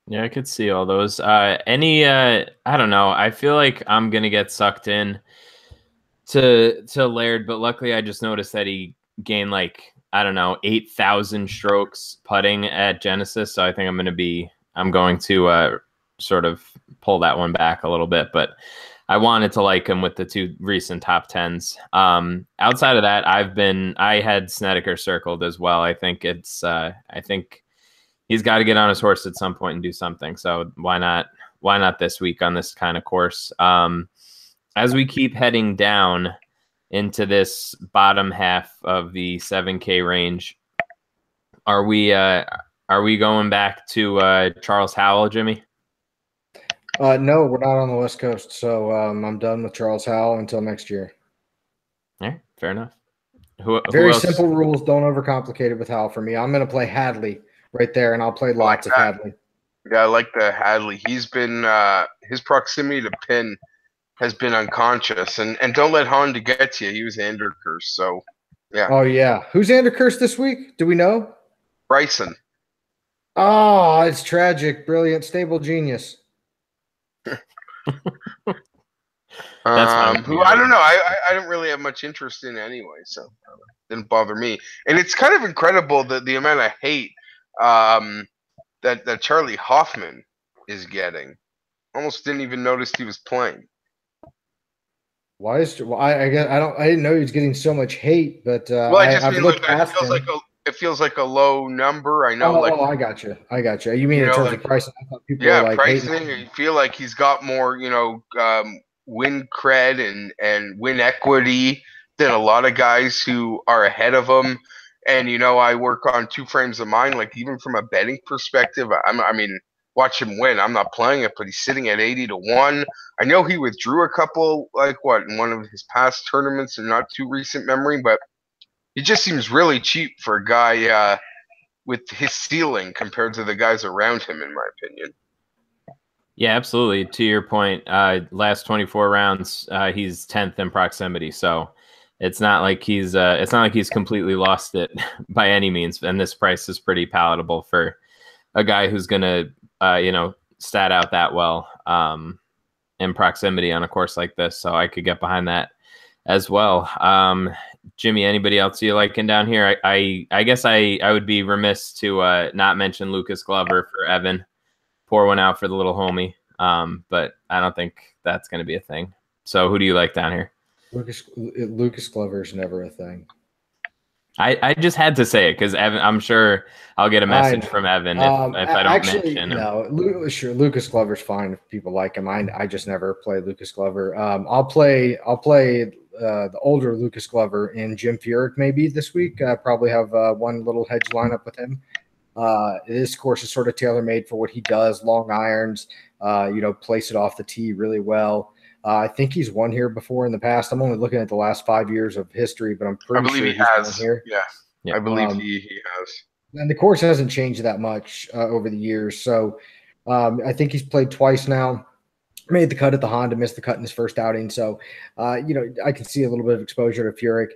Yeah, I could see all those. I don't know. I feel like I'm gonna get sucked in to Laird, but luckily I just noticed that he gained 8,000 strokes putting at Genesis. So I think I'm going to sort of pull that one back a little bit, but I wanted to like him with the two recent top 10s. Outside of that, I had Snedeker circled as well. I think he's got to get on his horse at some point and do something. So why not? Why not this week on this kind of course? As we keep heading down into this bottom half of the 7K range, are we going back to Charles Howell, Jimmy? No, we're not on the West Coast, so I'm done with Charles Howell until next year. Yeah, fair enough. Very simple rules. Don't overcomplicate it with Howell for me. I'm going to play Hadley right there, and I'll play lots of Hadley. Yeah, I like the Hadley. He's been his proximity to pin has been unconscious, and don't let Honda get to you. He was Anderkirch, so yeah. Oh yeah, who's Anderkirch this week? Do we know? Bryson. Oh, it's tragic. Brilliant, stable genius. Who I don't know. I didn't really have much interest in anyway, so it didn't bother me. And it's kind of incredible that the amount of hate that Charlie Hoffman is getting. Almost didn't even notice he was playing. Why is I guess I didn't know he was getting so much hate, but well, I just mean it feels like a low number. I know. I got you. You mean in terms of pricing? I thought people were like pricing. You feel like he's got more, win cred and win equity than a lot of guys who are ahead of him. And I work on 2 frames of mind. Like even from a betting perspective, I mean, watch him win. I'm not playing it, but he's sitting at 80-1. I know he withdrew a couple, in one of his past tournaments in not too recent memory, but he just seems really cheap for a guy with his ceiling compared to the guys around him, in my opinion. Yeah, absolutely. To your point, last 24 rounds, he's 10th in proximity. So it's not like he's completely lost it by any means. And this price is pretty palatable for a guy who's gonna stat out that well in proximity on a course like this. So I could get behind that as well. Jimmie, anybody else you liking down here? I guess I would be remiss to not mention Lucas Glover for Evan. Pour one out for the little homie. But I don't think that's going to be a thing. So who do you like down here? Lucas Glover is never a thing. I just had to say it because Evan. I'm sure I'll get a message from Evan if I don't mention him. No, sure, Lucas Glover's fine if people like him. I just never play Lucas Glover. I'll play the older Lucas Glover in Jim Furyk maybe this week. Probably have one little hedge lineup with him. This course is sort of tailor-made for what he does. Long irons, place it off the tee really well. I think he's won here before in the past. I'm only looking at the last 5 years of history, but I'm pretty sure he has won here. Yeah, I believe he has. And the course hasn't changed that much over the years. So I think he's played twice now. Made the cut at the Honda, missed the cut in his first outing. So, I can see a little bit of exposure to Furyk.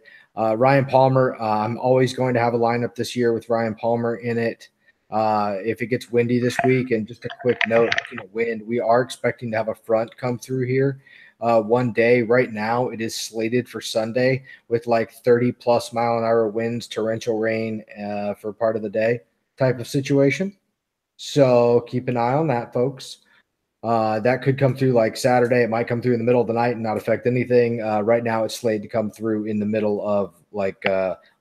Ryan Palmer, I'm always going to have a lineup this year with Ryan Palmer in it. If it gets windy this week, and just a quick note, wind, we are expecting to have a front come through here one day. Right now, it is slated for Sunday with 30+ mile-an-hour winds, torrential rain for part of the day type of situation. So keep an eye on that, folks. That could come through Saturday. It might come through in the middle of the night and not affect anything. Right now, it's slated to come through in the middle of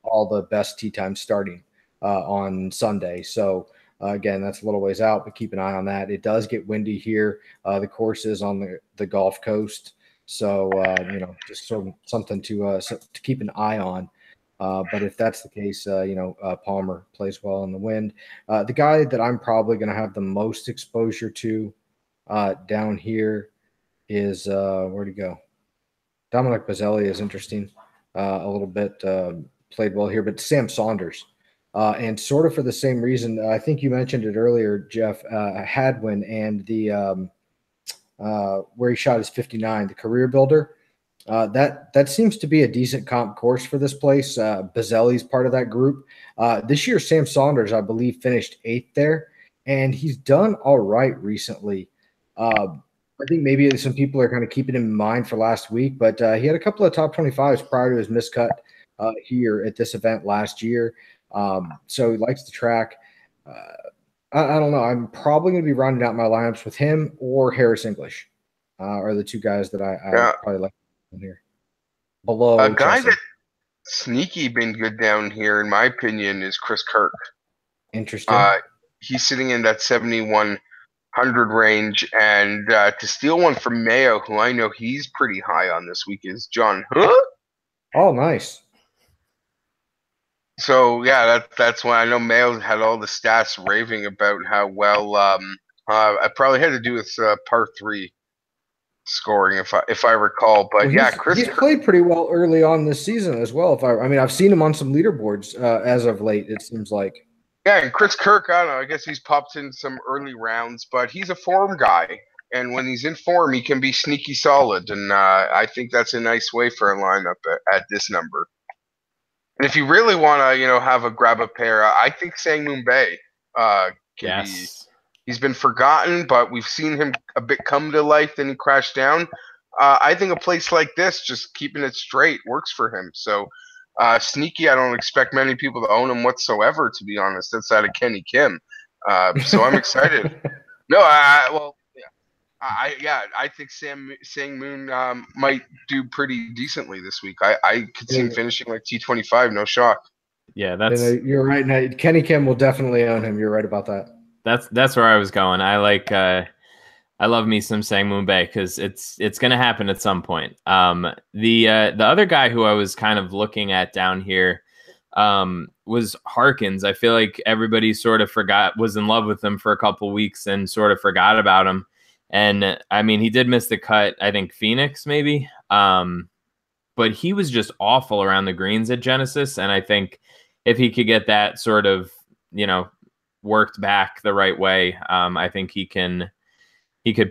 all the best tee times starting on Sunday. So again, that's a little ways out, but keep an eye on that. It does get windy here. The course is on the Gulf Coast, so just sort of something to keep an eye on. But if that's the case, Palmer plays well in the wind. The guy that I'm probably going to have the most exposure to down here is where'd he go? Dominic Bazzelli is interesting a little bit. Played well here, but Sam Saunders. And sort of for the same reason, I think you mentioned it earlier, Geoff, Hadwin and the where he shot his 59, the Career Builder. That seems to be a decent comp course for this place. Bazzelli's part of that group. This year, Sam Saunders, I believe, finished 8th there, and he's done all right recently. I think maybe some people are kind of keeping him in mind for last week, but he had a couple of top 25s prior to his miscut here at this event last year. So he likes the track. I don't know. I'm probably going to be rounding out my lineups with him or Harris English are the two guys that I probably like in here. Below a guy that sneaky been good down here, in my opinion, is Chris Kirk. Interesting. he's sitting in that 7,100 range, and to steal one from Mayo, who I know he's pretty high on this week, is John. Huh? Oh, nice. So yeah, that's why I know Mayo had all the stats raving about how well. I probably had to do with par 3 scoring, if I recall. But Well, yeah, he's played pretty well early on this season as well. I mean, I've seen him on some leaderboards as of late. It seems like. Yeah, and Chris Kirk, I don't know. I guess he's popped in some early rounds, but he's a form guy, and when he's in form, he can be sneaky solid. And I think that's a nice way for a lineup at this number. And if you really want to, have a grab a pair, I think Sang Moon Bay can be. He's been forgotten, but we've seen him a bit come to life. Then he crashed down. I think a place like this, just keeping it straight, works for him. So sneaky, I don't expect many people to own him whatsoever, to be honest, outside of Kenny Kim. So I'm excited. No, I think Sang Moon might do pretty decently this week. I could see him finishing like T25, no shock. Yeah, you're right. Now, Kenny Kim will definitely own him. You're right about that. That's where I was going. I love me some Sang Moon Bay because it's going to happen at some point. The other guy who I was kind of looking at down here was Harkins. I feel like everybody sort of was in love with him for a couple weeks and sort of forgot about him. And I mean, he did miss the cut, I think Phoenix maybe. But he was just awful around the greens at Genesis. And I think if he could get that sort of, worked back the right way, I think he could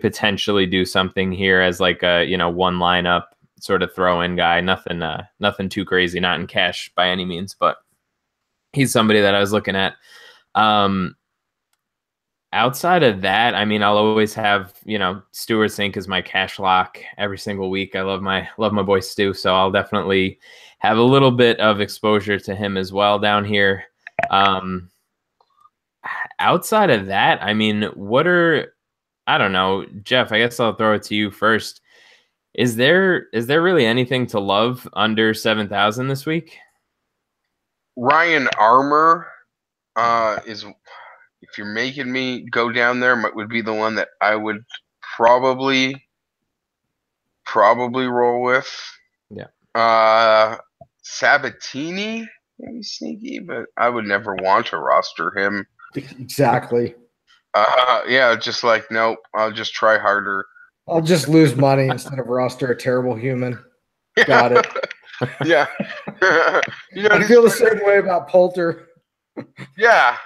potentially do something here as like a, one lineup sort of throw-in guy. Nothing too crazy, not in cash by any means, but he's somebody that I was looking at. Outside of that, I mean, I'll always have, Stewart Sink as my cash lock every single week. I love my boy Stu, so I'll definitely have a little bit of exposure to him as well down here. Outside of that, I mean, I don't know, Geoff, I guess I'll throw it to you first. Is there really anything to love under 7,000 this week? Ryan Armour is, if you're making me go down there, would be the one that I would probably roll with. Yeah. Sabatini, maybe sneaky, but I would never want to roster him. Exactly. Yeah, just like, nope, I'll just try harder. I'll just lose money instead of roster a terrible human. Got it. Yeah. I feel the same way about Poulter. Yeah.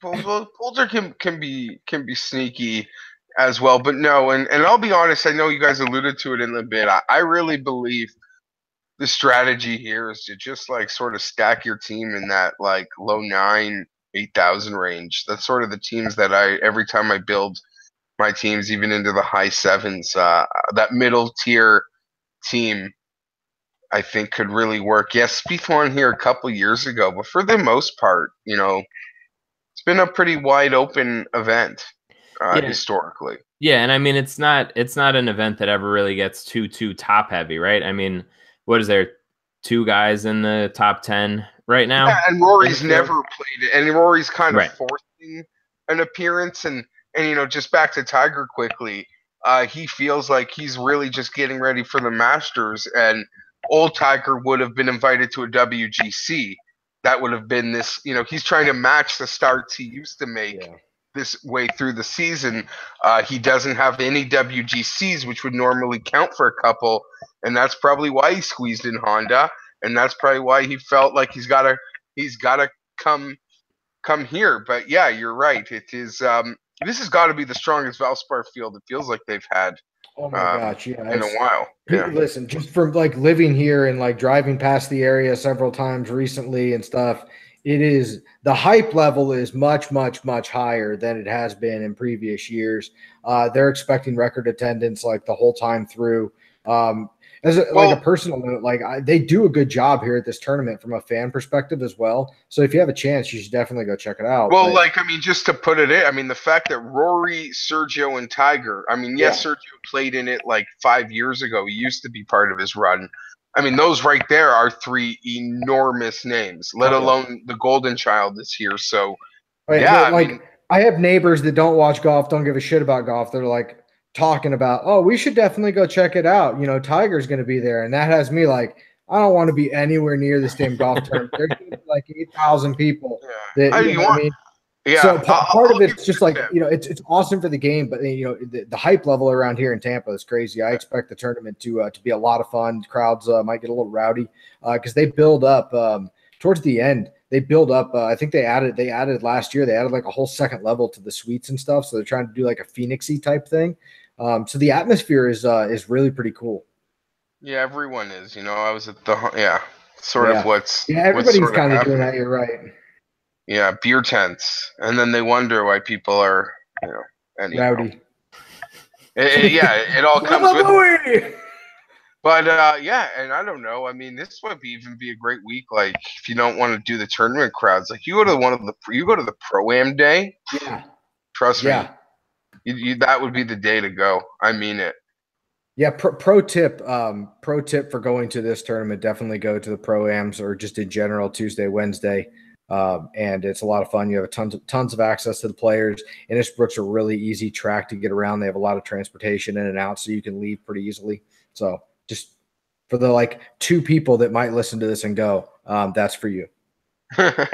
Poulter can be sneaky as well, but no, and I'll be honest, I know you guys alluded to it in a bit. I really believe the strategy here is to just like sort of stack your team in that like low 8,000 range. That's sort of the teams that every time I build my teams, even into the high 7s, that middle tier team, I think could really work. Yes, Spieth won here a couple years ago, but for the most part, it's been a pretty wide open event historically. Yeah, and I mean, it's not an event that ever really gets too top heavy, right? I mean, what is there? 2 guys in the top 10 right now? Yeah, and Rory's never played it, and Rory's kind of forcing an appearance, and just back to Tiger quickly, he feels like he's really just getting ready for the Masters, and old Tiger would have been invited to a WGC. That would have been this, he's trying to match the starts he used to make this way through the season. He doesn't have any WGCs, which would normally count for a couple, and that's probably why he squeezed in Honda, and that's probably why he felt like he's got to come here. But yeah, you're right. It is this has got to be the strongest Valspar field it feels like they've had. Oh my gosh, yeah, in a while. Yeah. Listen, just from like living here and like driving past the area several times recently and stuff, the hype level is much, much, much higher than it has been in previous years. They're expecting record attendance like the whole time through. Like a personal note, they do a good job here at this tournament from a fan perspective as well. So if you have a chance, you should definitely go check it out. Well, just to put it in, the fact that Rory, Sergio, and Tiger, Sergio played in it like 5 years ago. He used to be part of his run. Those right there are 3 enormous names, let alone the Golden Child this year. So, I have neighbors that don't watch golf, don't give a shit about golf. They're like talking about, oh, we should definitely go check it out. You know, Tiger's going to be there. And that has me like, I don't want to be anywhere near this damn golf tournament. There's going to be like 8,000 people that, you know what I mean? Yeah. So part of it's just like, that. you know, it's awesome for the game, but you know, the hype level around here in Tampa is crazy. I expect the tournament to be a lot of fun. Crowds might get a little rowdy because they build up towards the end. They build up. I think they added last year. They added like a whole second level to the suites and stuff. So they're trying to do like a Phoenixy type thing. So the atmosphere is really pretty cool. Yeah, everyone is. You know, I was at the of what's everybody's kind of doing that. You're right. Yeah, beer tents, and then they wonder why people are, you know, rowdy. It all comes with it. But yeah, and I don't know. I mean, this would even be a great week. Like, if you don't want to do the tournament crowds, like you go to the Pro-Am day. Yeah. Trust me, that would be the day to go. I mean it. Yeah. Pro tip for going to this tournament: definitely go to the Pro-Ams or just in general Tuesday, Wednesday. And it's a lot of fun. You have tons of access to the players. Innisbrook's a really easy track to get around. They have a lot of transportation in and out, so you can leave pretty easily. So just for the like 2 people that might listen to this and go, that's for you. For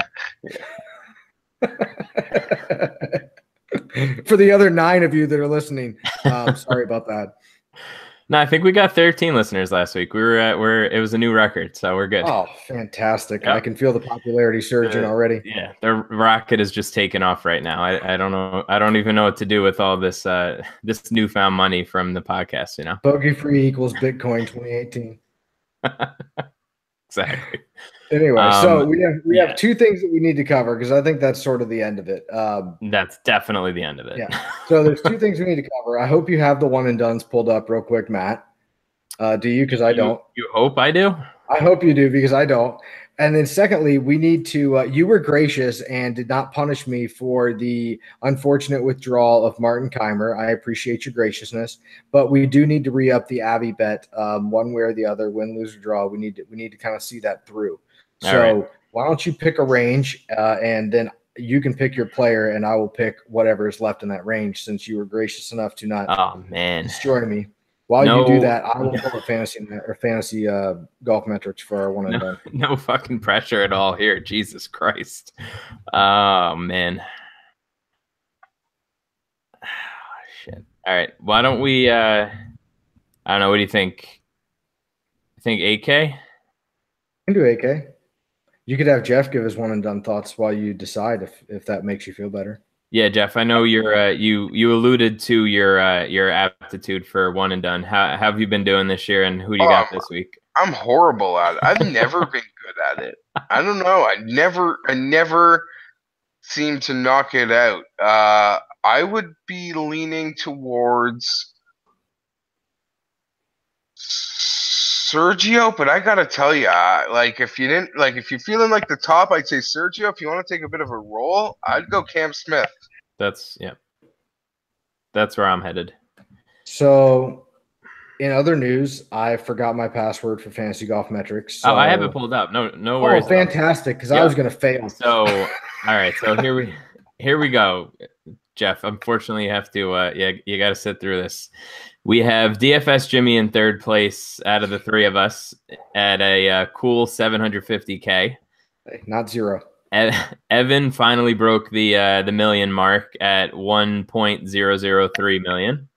the other 9 of you that are listening, sorry about that. No, I think we got 13 listeners last week. It was a new record, so we're good. Oh, fantastic. Yep. I can feel the popularity surging already. Yeah, the rocket is just taking off right now. I don't know. I don't even know what to do with all this this newfound money from the podcast, you know. Bogey free equals Bitcoin 2018. Exactly. Anyway, so we have 2 things that we need to cover because I think that's sort of the end of it. That's definitely the end of it. Yeah. So there's 2 things we need to cover. I hope you have the one and dones pulled up real quick, Matt. Do you? Because I don't. You hope I do? I hope you do because I don't. And then secondly, we need to you were gracious and did not punish me for the unfortunate withdrawal of Martin Keimer. I appreciate your graciousness, but we do need to re-up the Avi bet one way or the other, win, lose, or draw. We need to kind of see that through. So why don't you pick a range and then you can pick your player and I will pick whatever is left in that range since you were gracious enough to not destroy me. While you do that, I will pull up fantasy golf metrics for our one and done. No fucking pressure at all here. Jesus Christ. Oh, man. Oh, shit. All right. Why don't we I don't know. What do you think? You think 8K? I can do 8K. You could have Geoff give his one and done thoughts while you decide if that makes you feel better. Yeah, Geoff, I know you're you alluded to your aptitude for one and done. How have you been doing this year, and who do you got this week? I'm horrible at it. I've never been good at it. I don't know. I never seem to knock it out. I would be leaning towards Sergio, but I gotta tell you, like if you're feeling like the top, I'd say Sergio. If you want to take a bit of a roll, I'd go Cam Smith. That's where I'm headed. So, in other news, I forgot my password for Fantasy Golf Metrics. So... Oh, I have it pulled up. No worries. Oh, fantastic! Because I was gonna fail. So, all right. So here we go, Geoff. Unfortunately, you have to you got to sit through this. We have DFS Jimmie in 3rd place out of the 3 of us at a cool 750K. Not zero. Evan finally broke the million mark at 1.003 million.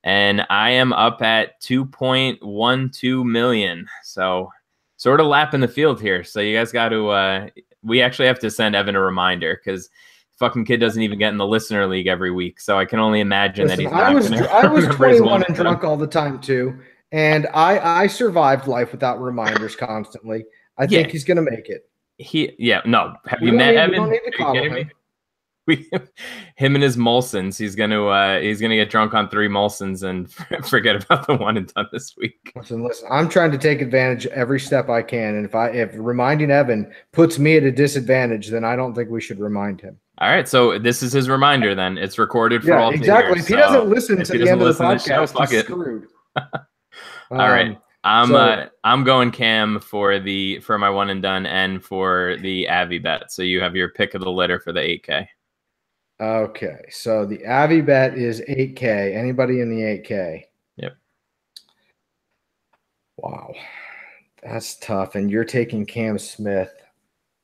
And I am up at 2.12 million. So sort of lapping the field here. So you guys got to we actually have to send Evan a reminder because fucking kid doesn't even get in the listener league every week, so I can only imagine that he's not. I was 21 and drunk all the time too, and I survived life without reminders constantly. I think he's gonna make it. No. Have you met Evan? Are you kidding me? Him and his Molsons. He's gonna get drunk on 3 Molsons and forget about the one and done this week. Listen. I'm trying to take advantage every step I can, and if reminding Evan puts me at a disadvantage, then I don't think we should remind him. All right, so this is his reminder. Then it's recorded for all. Exactly. Years, if he doesn't listen to the end of the podcast, he's screwed. All right, I'm going Cam for my one and done and for the Avi bet. So you have your pick of the litter for the 8K. Okay, so the Avi bet is 8K. Anybody in the 8K? Yep. Wow, that's tough. And you're taking Cam Smith.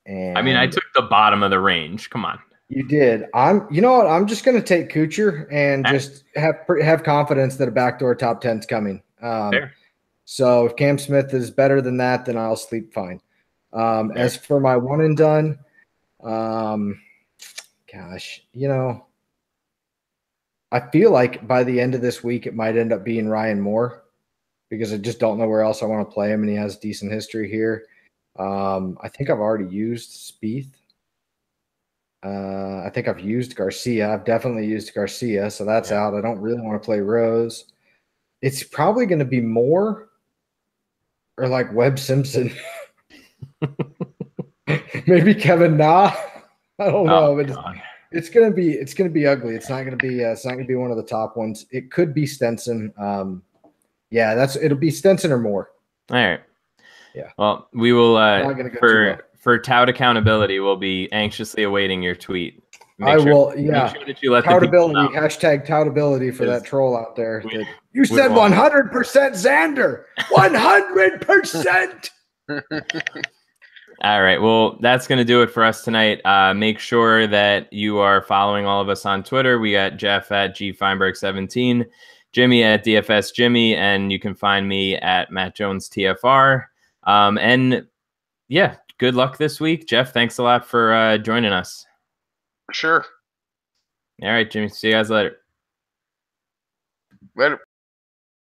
And I mean, I took the bottom of the range. Come on. You did. You know what? I'm just going to take Kuchar and just have confidence that a backdoor top 10 is coming. Fair. So if Cam Smith is better than that, then I'll sleep fine. As for my one and done, gosh, I feel like by the end of this week, it might end up being Ryan Moore because I just don't know where else I want to play him, and he has decent history here. I think I've already used Spieth. I think I've used Garcia. I've definitely used Garcia, so that's out. I don't really want to play Rose. It's probably going to be Moore or like Webb Simpson. Maybe Kevin Na. I don't know, but it's gonna be ugly. It's not gonna be one of the top ones. It could be Stenson. It'll be Stenson or Moore. All right. Yeah. Well, we will for tout accountability, we'll be anxiously awaiting your tweet. Make sure that you let Toutability, hashtag Toutability for that troll out there. You said 100% Xander. 100%. All right. Well, that's going to do it for us tonight. Make sure that you are following all of us on Twitter. We got Geoff at GFeinberg17, Jimmie at DFS Jimmie, and you can find me at Matt Jones TFR. And yeah, good luck this week. Geoff, thanks a lot for joining us. Sure. All right, Jimmie. See you guys later. Later.